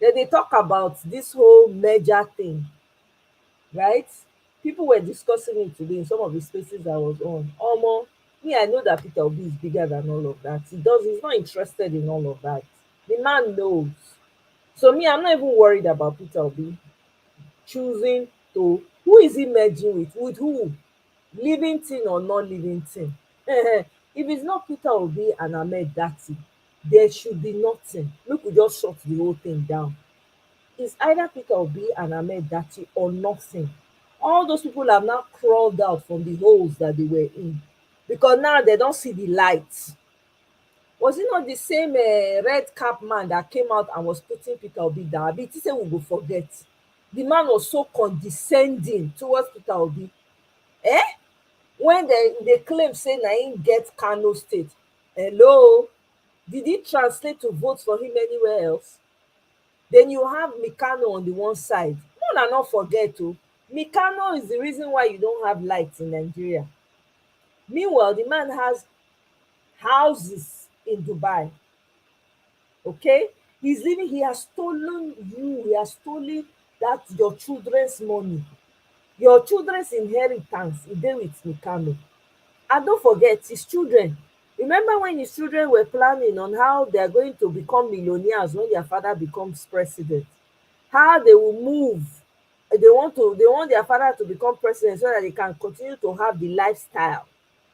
Then they talk about this whole merger thing, right? People were discussing it today in some of the spaces I was on. Me, I know that Peter Obi is bigger than all of that. He's not interested in all of that. The man knows. So me, I'm not even worried about Peter Obi choosing to. Who is he merging with? With who? Living thing or not living thing? If it's not Peter Obi and Ahmed Dati, there should be nothing. Look, we just shut the whole thing down. It's either Peter Obi and Ahmed Dati or nothing. All those people have now crawled out from the holes that they were in, because now they don't see the light. Was it not the same red cap man that came out and was putting Peter Obi down? I think say we go forget. The man was so condescending towards Peter Obi. When they claim say na him get Kano State. Hello? Did he translate to vote for him anywhere else? Then you have Mikano on the one side. No, not forget to. Mikano is the reason why you don't have lights in Nigeria. Meanwhile, the man has houses in Dubai. Okay? He has stolen you. He has stolen your children's money. Your children's inheritance is there with Mikano. And don't forget, his children. Remember when his children were planning on how they are going to become millionaires when their father becomes president? How they will move. They want their father to become president so that they can continue to have the lifestyle,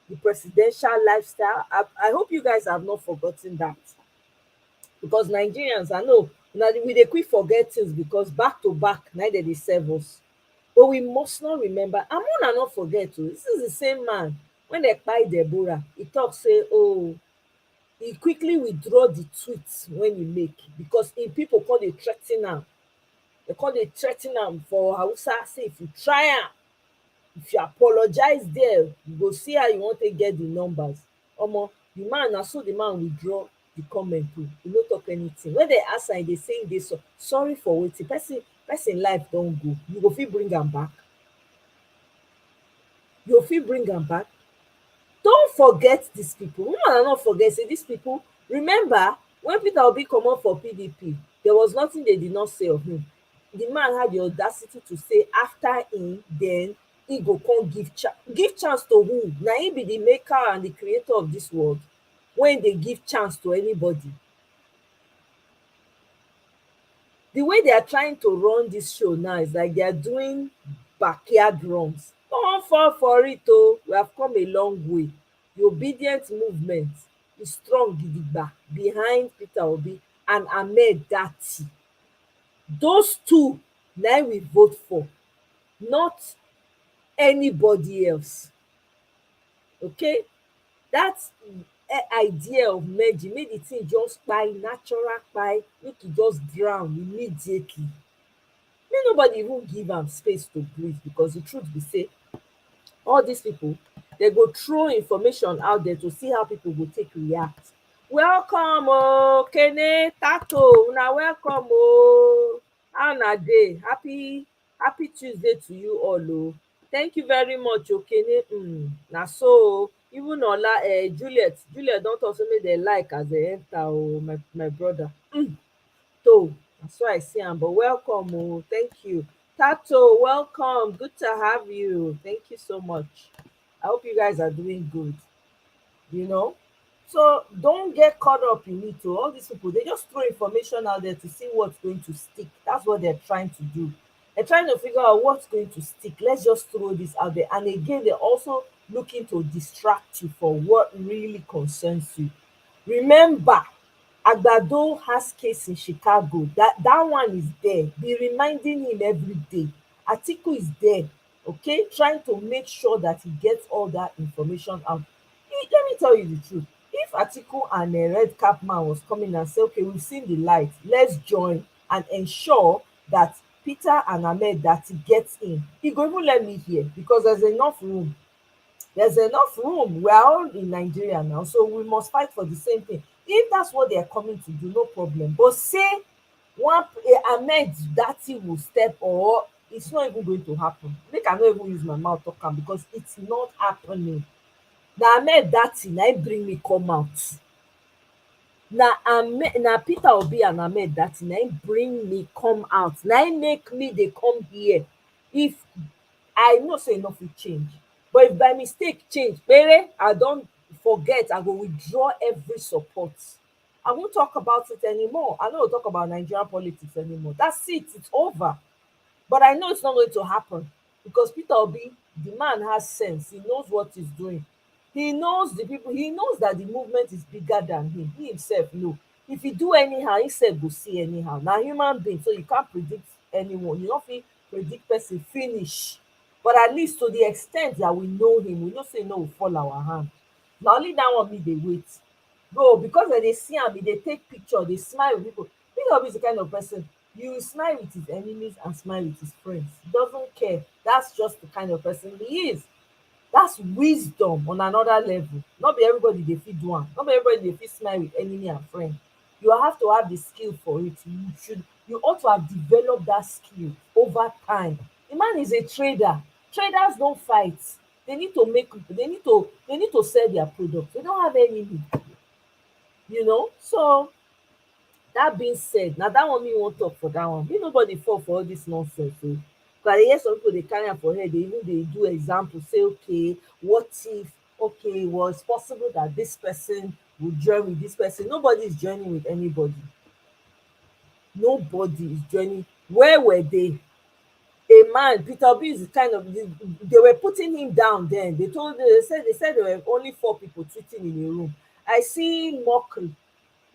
the presidential lifestyle. I hope you guys have not forgotten that. because Nigerians, I know now we dey quick forget things because back to back na dem dey serve us. But we must not remember, and una not forget o, this is the same man when dem kpai Deborah, he talk say, oh, he quickly withdraw the tweet when he make because im people come dey threa ten am. Dem come dey threa ten am for Hausa say if you try am, if you apologize there, you go see how you wan take get the numbers. Omo, the man, na so the man withdraw the comment o, he no talk anything. When dem ask am, e dey say e dey sorry for wetin? Person life don go, you go fit bring am back? You go fit bring am back? Don't forget these people. Una not forget say these people, remember when Peter Obi comot for PDP, there was nothing they did not say of him. The man had the audacity to say after him, then he go come give chance to who? Na him be the maker and the creator of this world. When they give chance to anybody, the way they are trying to run this show now is like they are doing backyard runs. Don't fall for it oh, we have come a long way. The obedient movement is strong gidigba behind Peter Obi and Ahmed Dati. Those two na we vote for, not anybody else. Okay, that idea of merging make the thing just kpai, natural kpai, make e just drown immediately. Make nobody even give am space to breathe, because the truth be say all these people, they go throw information out there to see how people go take react. Welcome oh, Kene, Tato, una welcome oh. How una dey? Happy Tuesday to you all oh. Thank you very much oh, Kene. Na so oh. Even Ola, Juliet don talk say make dem like as dem enter oh, my brother. So that's why I see am, but welcome oh, thank you. Tato, welcome, good to have you. Thank you so much. I hope you guys are doing good. You know, so don't get caught up in it oh. All these people, they just throw information out there to see what's going to stick. That's what they're trying to do. They're trying to figure out what's going to stick. Let's just throw this out there. And again, they're also looking to distract you for what really concerns you. Remember, Agbado has case in Chicago. That one is there. Be reminding him every day. Atiku is there, okay, trying to make sure that he gets all that information out. Let me tell you the truth. If Atiku and a red cap man was coming and say, okay, we've seen the light, let's join and ensure that Peter and Ahmed that he gets in, he go even let me hear, because there's enough room. There's enough room. We are all in Nigeria now, so we must fight for the same thing. If that's what they are coming to do, no problem. But say one Ahmed Dati will step, or it's not even going to happen. Make I not even use my mouth talk am, because it's not happening. Na Ahmed Dati na him bring me come out. Na Peter Obi and Ahmed Dati na him bring me come out. Na him make me dey come here. If I know say e no fit change, but if by mistake change, kpere, I don forget, I go withdraw every support. I won't talk about it anymore. I no go talk about Nigerian politics anymore. That's it, it's over. But I know it's not going to happen, because Peter Obi, the man has sense. He knows what he's doing. He knows the people. He knows that the movement is bigger than him. He himself know. If he do anyhow, he sef go see anyhow. Na human being, so you can't predict anyone. You no fit predict person finish. But at least to the extent that we know him, we know say no will fall our hand. Na only that one me dey wait. Bro, because when they see am, they take picture, they smile with people. Peter Obi is the kind of person, you will smile with his enemies and smile with his friends. He doesn't care. That's just the kind of person he is. That's wisdom on another level. Not be everybody dey fit do am. Not be everybody dey fit smile with enemy and friend. You have to have the skill for it. You ought to have developed that skill over time. The man is a trader. Traders don't fight. They need to sell their product. They don't have any need. You know, so that being said, now that one me wan talk for that one. Me nobody fall for all this nonsense o. But I hear some people dey carry am for head. They even dey do example, say, okay, what if, okay, it was possible that this person would join with this person. Nobody is joining with anybody. Nobody is joining. Where were they? A man, Peter Obi is the kind of, they were putting him down then. They said there were only 4 people tweeting in a room. I see mockery.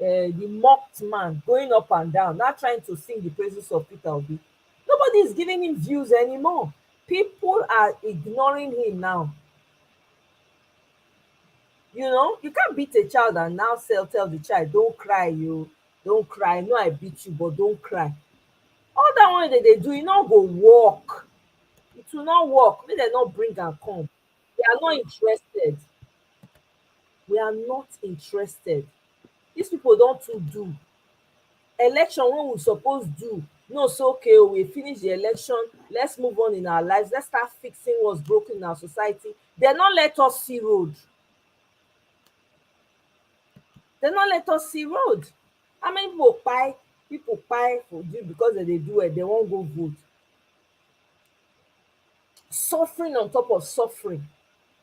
the mocked man going up and down, not trying to sing the praises of Peter Obi. Nobody is giving him views anymore. People are ignoring him now. You know, you can't beat a child and now tell the child, don't cry, you don't cry. No, I beat you, but don't cry. All that one that they do, e no go work. It will not work. Make dem not bring am come. We are not interested. We are not interested. These people don too do. Election wey we suppose do, no say okay o, we finish the election, let's move on in our lives, let's start fixing what's broken in our society. Dem no let us see road. Dem no let us see road. How many people kpai for do because dem dey do well, dem wan go vote? Suffering on top of suffering.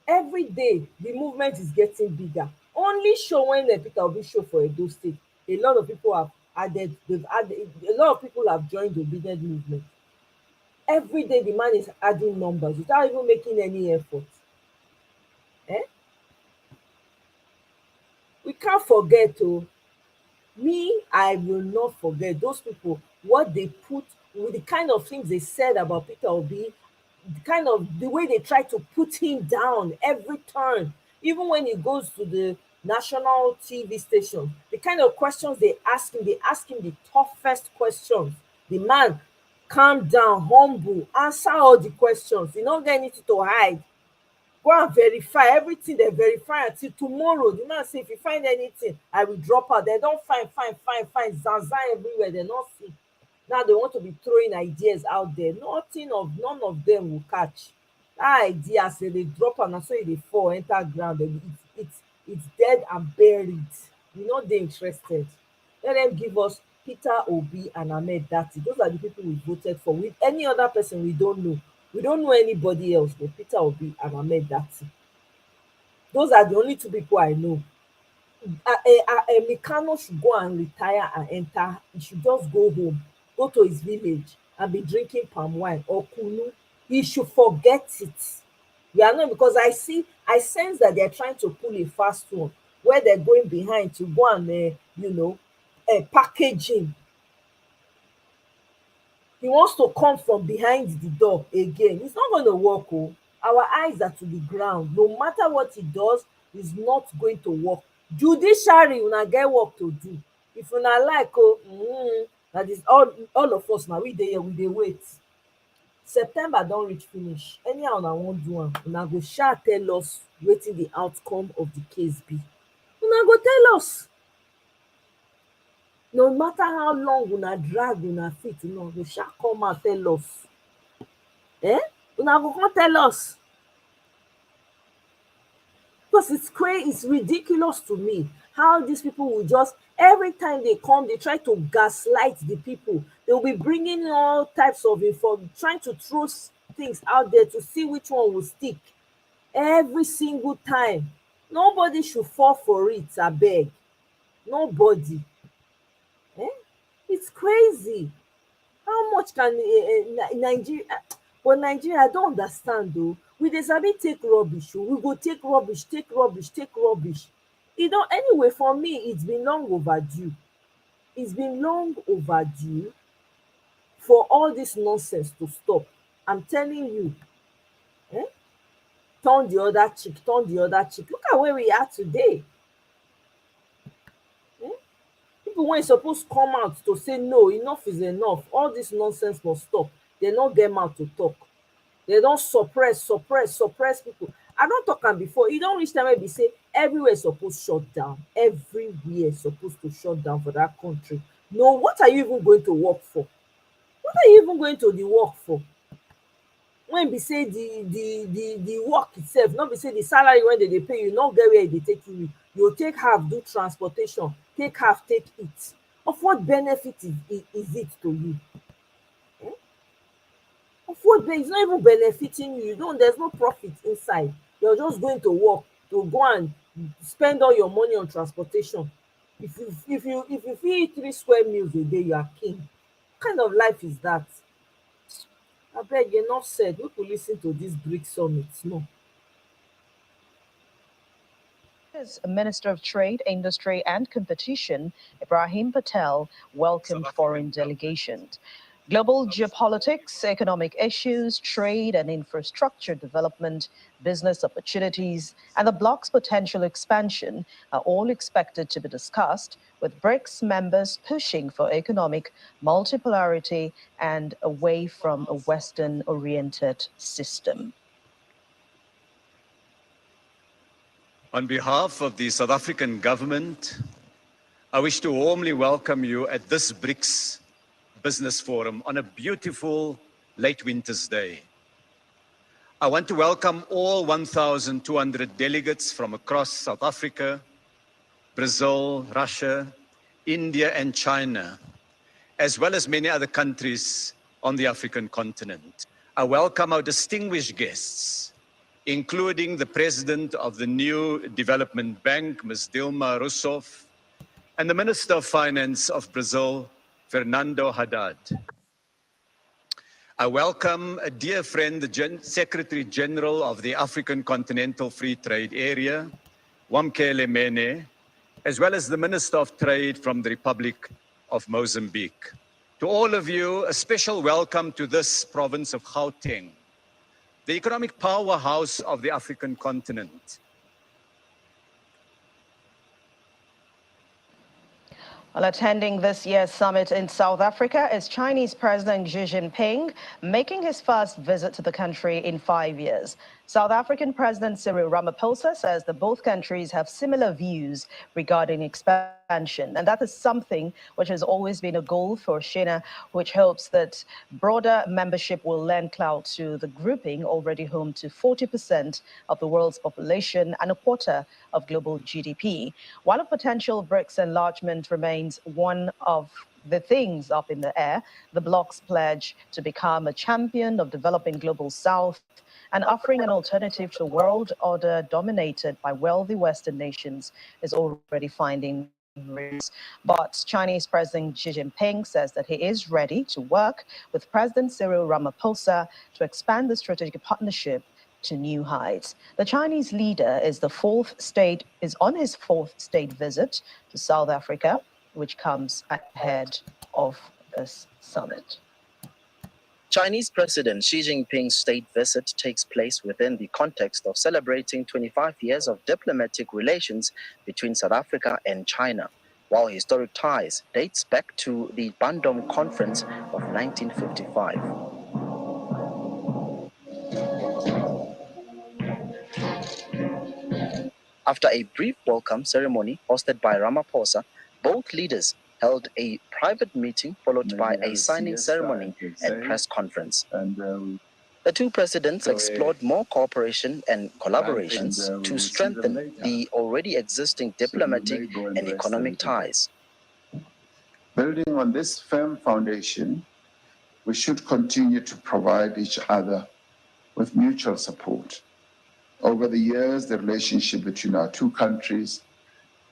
Every day the movement is getting bigger. Only show when Peter Obi show for Edo State, a lot of people have added, a lot of people have joined the obedient movement. Every day the man is adding numbers without even making any effort. Eh? We can't forget oh, me, I will not forget those people, what they put with the kind of things they said about Peter Obi, the way they try to put him down every turn, even when he goes to the national TV station, the kind of questions they ask him the toughest questions. The man calm down, humble, answer all the questions. He no get anything to hide. Go and verify everything. They verify until tomorrow. The man say, if you find anything, I will drop out. They don't find zanza everywhere. They not see. Now they want to be throwing ideas out there. None of them will catch. That idea say they drop am, na so e dey fall enter ground. It's dead and buried. We no dey interested. Let them give us Peter Obi and Ahmed Dati. Those are the people we voted for. With any other person we don't know. We don't know anybody else but Peter Obi and Ahmed Dati. Those are the only two people I know. Mikano should go and retire and enter. He should just go home, go to his village and be drinking palm wine or kunu. He should forget it. We are not, because I sense that they're trying to pull a fast one where they're going behind to go and package him. He wants to come from behind the door again. It's not going to work. Oh, our eyes are to the ground. No matter what he does, it's not going to work. Judiciary una get work to do. If una like that is all of us now, we dey here, we dey wait. September don reach finish. Anyhow una wan do am, una go sha tell us wetin the outcome of the case be. Una go tell us. No matter how long una drag una feet, una go sha come out tell us. Una go come tell us. Because it's ridiculous to me how these people will just, every time they come, they try to gaslight the people. They will be bringing all types of info, trying to throw things out there to see which one will stick. Every single time. Nobody should fall for it, abeg. Nobody. It's crazy. How much can Nigeria? But Nigeria, I don't understand though. We dey sabi take rubbish. We go take rubbish. Anyway, for me, it's been long overdue. It's been long overdue for all this nonsense to stop. I'm telling you. Turn the other cheek. Look at where we are today. People wey suppose come out to say no, enough is enough. All this nonsense must stop. They no get mouth to talk. They don suppress people. I don talk am before. E don reach time wey be say everywhere suppose shut down. Everywhere suppose to shut down for that country. No, what are you even going to work for? What are you even going to the work for? When be say the work itself, not be say the salary wey dem dey pay you, no get where e dey take you. You take half do transportation, take half take eat. Of what benefit is it to you? Of what benefit? It's not even benefiting you. There's no profit inside. You're just going to work to go and spend all your money on transportation. If you eat 3 square meals a day, you are king. What kind of life is that? Abeg, enough said. Make we lis ten to this BRICS summit small. Africa's Minister of Trade, Industry and Competition, Ibrahim Patel, welcomed foreign delegations. Global geopolitics, economic issues, trade and infrastructure development, business opportunities, and the bloc's potential expansion are all expected to be discussed, with BRICS members pushing for economic multipolarity and away from a Western-oriented system. On behalf of the South African government, I wish to warmly welcome you at this BRICS Business Forum on a beautiful late winter's day. I want to welcome all 1,200 delegates from across South Africa, Brazil, Russia, India, and China, as well as many other countries on the African continent. I welcome our distinguished guests, including the President of the New Development Bank, Ms. Dilma Rousseff, and the Minister of Finance of Brazil, Fernando Haddad. I welcome a dear friend, the Secretary General of the African Continental Free Trade Area, Wamkele Mene, as well as the Minister of Trade from the Republic of Mozambique. To all of you, a special welcome to this province of Gauteng, the economic powerhouse of the African continent. While attending this year's summit in South Africa is Chinese President Xi Jinping, making his first visit to the country in 5 years. South African President Cyril Ramaphosa says that both countries have similar views regarding expansion, and that is something which has always been a goal for China, which hopes that broader membership will lend clout to the grouping already home to 40% of the world's population and a quarter of global GDP. While a potential BRICS enlargement remains one of the things up in the air, the bloc's pledge to become a champion of developing global South and offering an alternative to a world order dominated by wealthy Western nations is already finding roots. But Chinese President Xi Jinping says that he is ready to work with President Cyril Ramaphosa to expand the strategic partnership to new heights. The Chinese leader is on his fourth state visit to South Africa, which comes ahead of this summit. Chinese President Xi Jinping's state visit takes place within the context of celebrating 25 years of diplomatic relations between South Africa and China, while historic ties dates back to the Bandung Conference of 1955. After a brief welcome ceremony hosted by Ramaphosa, both leaders held a private meeting followed by a signing ceremony and press conference. The two presidents explored more cooperation and collaborations to strengthen the already existing diplomatic and economic ties. Building on this firm foundation, we should continue to provide each other with mutual support. Over the years, the relationship between our two countries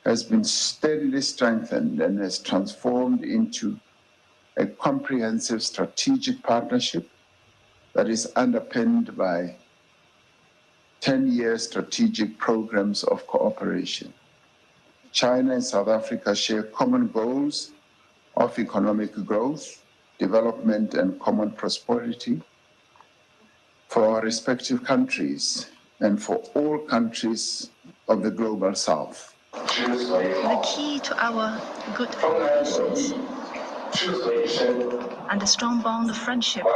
has been steadily strengthened and has transformed into a comprehensive strategic partnership that is underpinned by 10-year strategic programs of cooperation. China and South Africa share common goals of economic growth, development, and common prosperity for our respective countries and for all countries of the global South. The key to our good relations and a strong bond of friendship.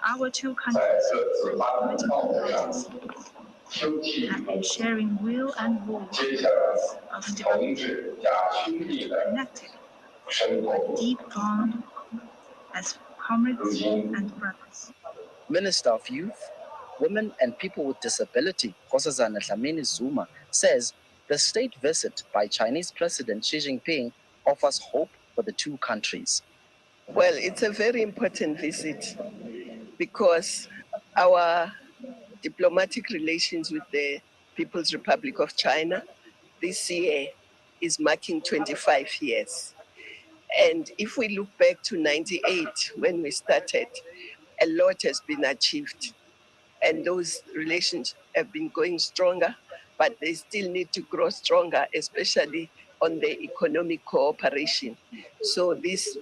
Our two countries have been sharing will and woe of development, connected by a deep bond as comrades and brothers. Minister of Youth, Women and People with Disability, Nkosazana Dlamini Zuma, says the state visit by Chinese President Xi Jinping offers hope for the two countries. Well, it's a very important visit because our diplomatic relations with the People's Republic of China this year is marking 25 years. And if we look back to 98, when we started, a lot has been achieved. And those relations have been going stronger but they still need to grow stronger, especially on the economic cooperation. So this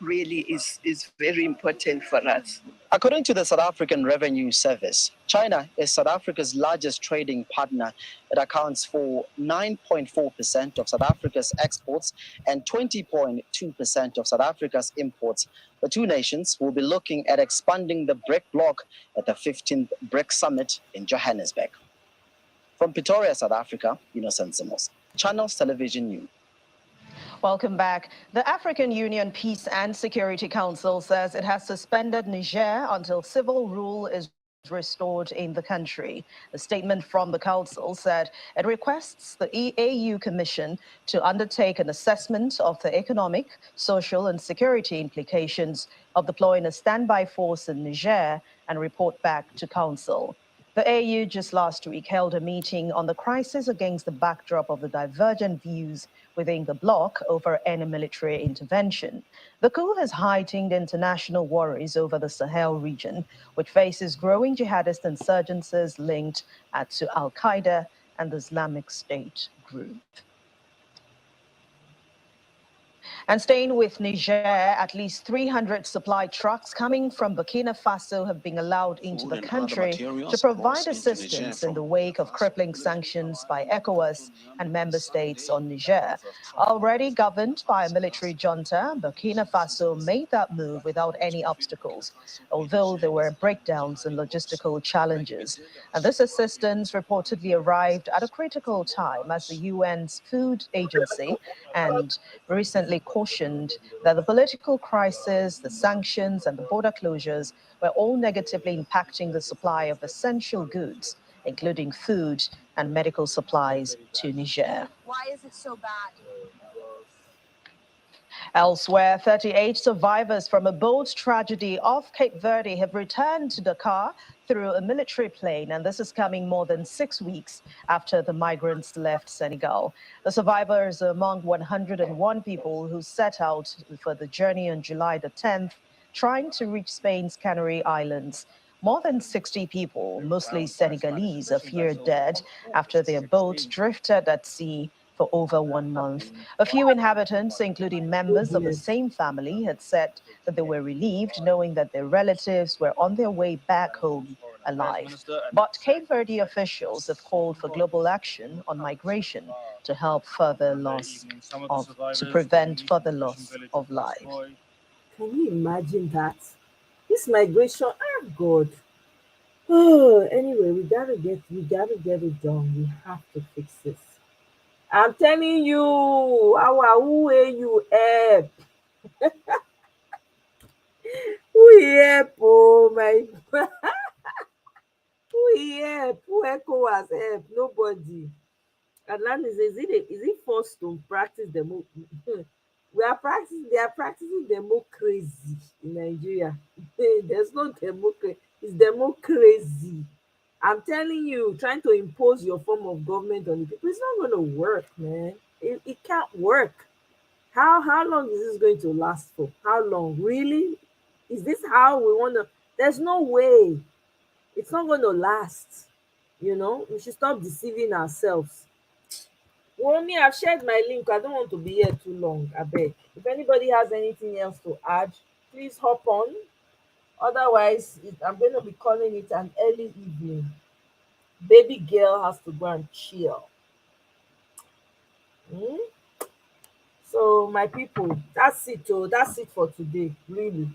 really is very important for us. According to the South African Revenue Service, China is South Africa's largest trading partner. It accounts for 9.4% of South Africa's exports and 20.2% of South Africa's imports. The two nations will be looking at expanding the BRIC bloc at the 15th BRIC Summit in Johannesburg. From Pretoria, South Africa, Innocent Simos, Channels Television News. Welcome back. The African Union Peace and Security Council says it has suspended Niger until civil rule is restored in the country. A statement from the council said it requests the EAU Commission to undertake an assessment of the economic, social, and security implications of deploying a standby force in Niger and report back to council. The AU just last week held a meeting on the crisis against the backdrop of the divergent views within the bloc over any military intervention. The coup has heightened international worries over the Sahel region, which faces growing jihadist insurgencies linked to Al-Qaeda and the Islamic State group. And staying with Niger, at least 300 supply trucks coming from Burkina Faso have been allowed into the country to provide assistance in the wake of crippling sanctions by ECOWAS and member states on Niger. Already governed by a military junta, Burkina Faso made that move without any obstacles, although there were breakdowns and logistical challenges. And this assistance reportedly arrived at a critical time as the UN's Food Agency and recently cautioned that the political crisis, the sanctions, and the border closures were all negatively impacting the supply of essential goods, including food and medical supplies to Niger. Why is it so bad? Elsewhere, 38 survivors from a boat tragedy off Cape Verde have returned to Dakar through a military plane, and this is coming more than 6 weeks after the migrants left Senegal. The survivors are among 101 people who set out for the journey on July the 10th, trying to reach Spain's Canary Islands. More than 60 people, mostly Senegalese, are feared dead after their boat drifted at sea for over 1 month. A few inhabitants, including members of the same family, had said that they were relieved knowing that their relatives were on their way back home alive. But Cape Verde officials have called for global action on migration to help to prevent further loss of life. Can you imagine that? This migration, God. Oh, anyway, we gotta get it done. We have to fix this. I'm telling you, who you help? Who help? Oh my God. Who help? Who ECOWAS help? Nobody. Atlantis, is it forced to practice democracy? They are practicing democracy in Nigeria. There's no democracy, it's democracy. I'm telling you, trying to impose your form of government on the people, it's not going to work, man. It can't work. How long is this going to last for? How long? Really? Is this how we want to? There's no way. It's not going to last. We should stop deceiving ourselves. Well, me, I've shared my link. I don't want to be here too long. I beg. If anybody has anything else to add, please hop on. Otherwise, I'm going to be calling it an early evening. Baby girl has to go and chill. So, my people, that's it. Oh, that's it for today. Really.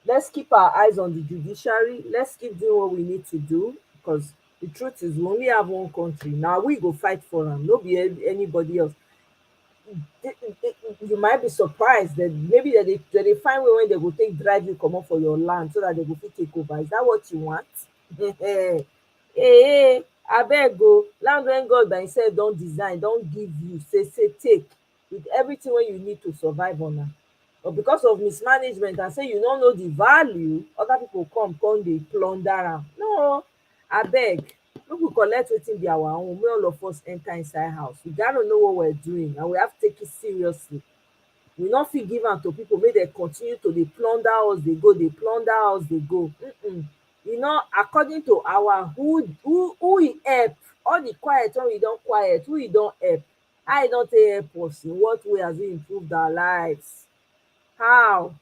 Let's keep our eyes on the judiciary. Let's keep doing what we need to do, because the truth is we only have one country. Now we go fight for them. No be anybody else. You might be surprised that maybe they find way when they go take drive you comot for your land so that they go fit take over. Is that what you want? Abeg o, land wey God by himself don design, don give you, say take with everything wey you need to survive on am. But because of mismanagement and say you no know the value, other people come dey plunder am. No, abeg, make we collect wetin be our own, make all of us enter inside house. We gotta know what we're doing and we have to take it seriously. We no fit give am to people make dem continue to dey plunder us dey go, dey plunder us dey go. According to our who e help, all all the quiet when we don't quiet, who e don help? How e don take help us? In what way has it improved our lives? How?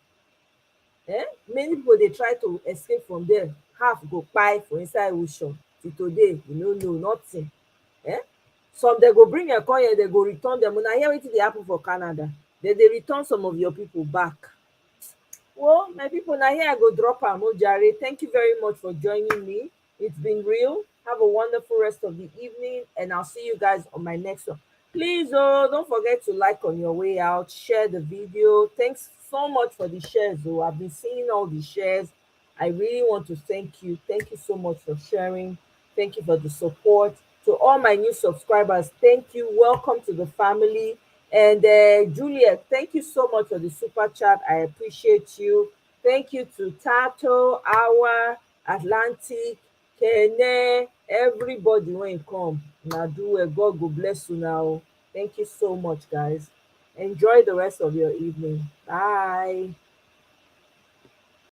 Many people dey try to escape from there, half go kpai for inside ocean till today we no know nothing. Some dem go bring dem come here, dem go return dem. Una hear wetin dey happen for Canada? Dem dey return some of your people back. Well, my people, now here I go drop am. Jare, thank you very much for joining me. It's been real. Have a wonderful rest of the evening, and I'll see you guys on my next one. Please, don't forget to like on your way out, share the video. Thanks so much for the shares, I've been seeing all the shares. I really want to thank you. Thank you so much for sharing. Thank you for the support. To all my new subscribers, thank you. Welcome to the family. And Juliet, thank you so much for the super chat. I appreciate you. Thank you to Tato, Awa, Atlantic, Kene, everybody when come. Now do well. God go bless you now. Thank you so much, guys. Enjoy the rest of your evening. Bye.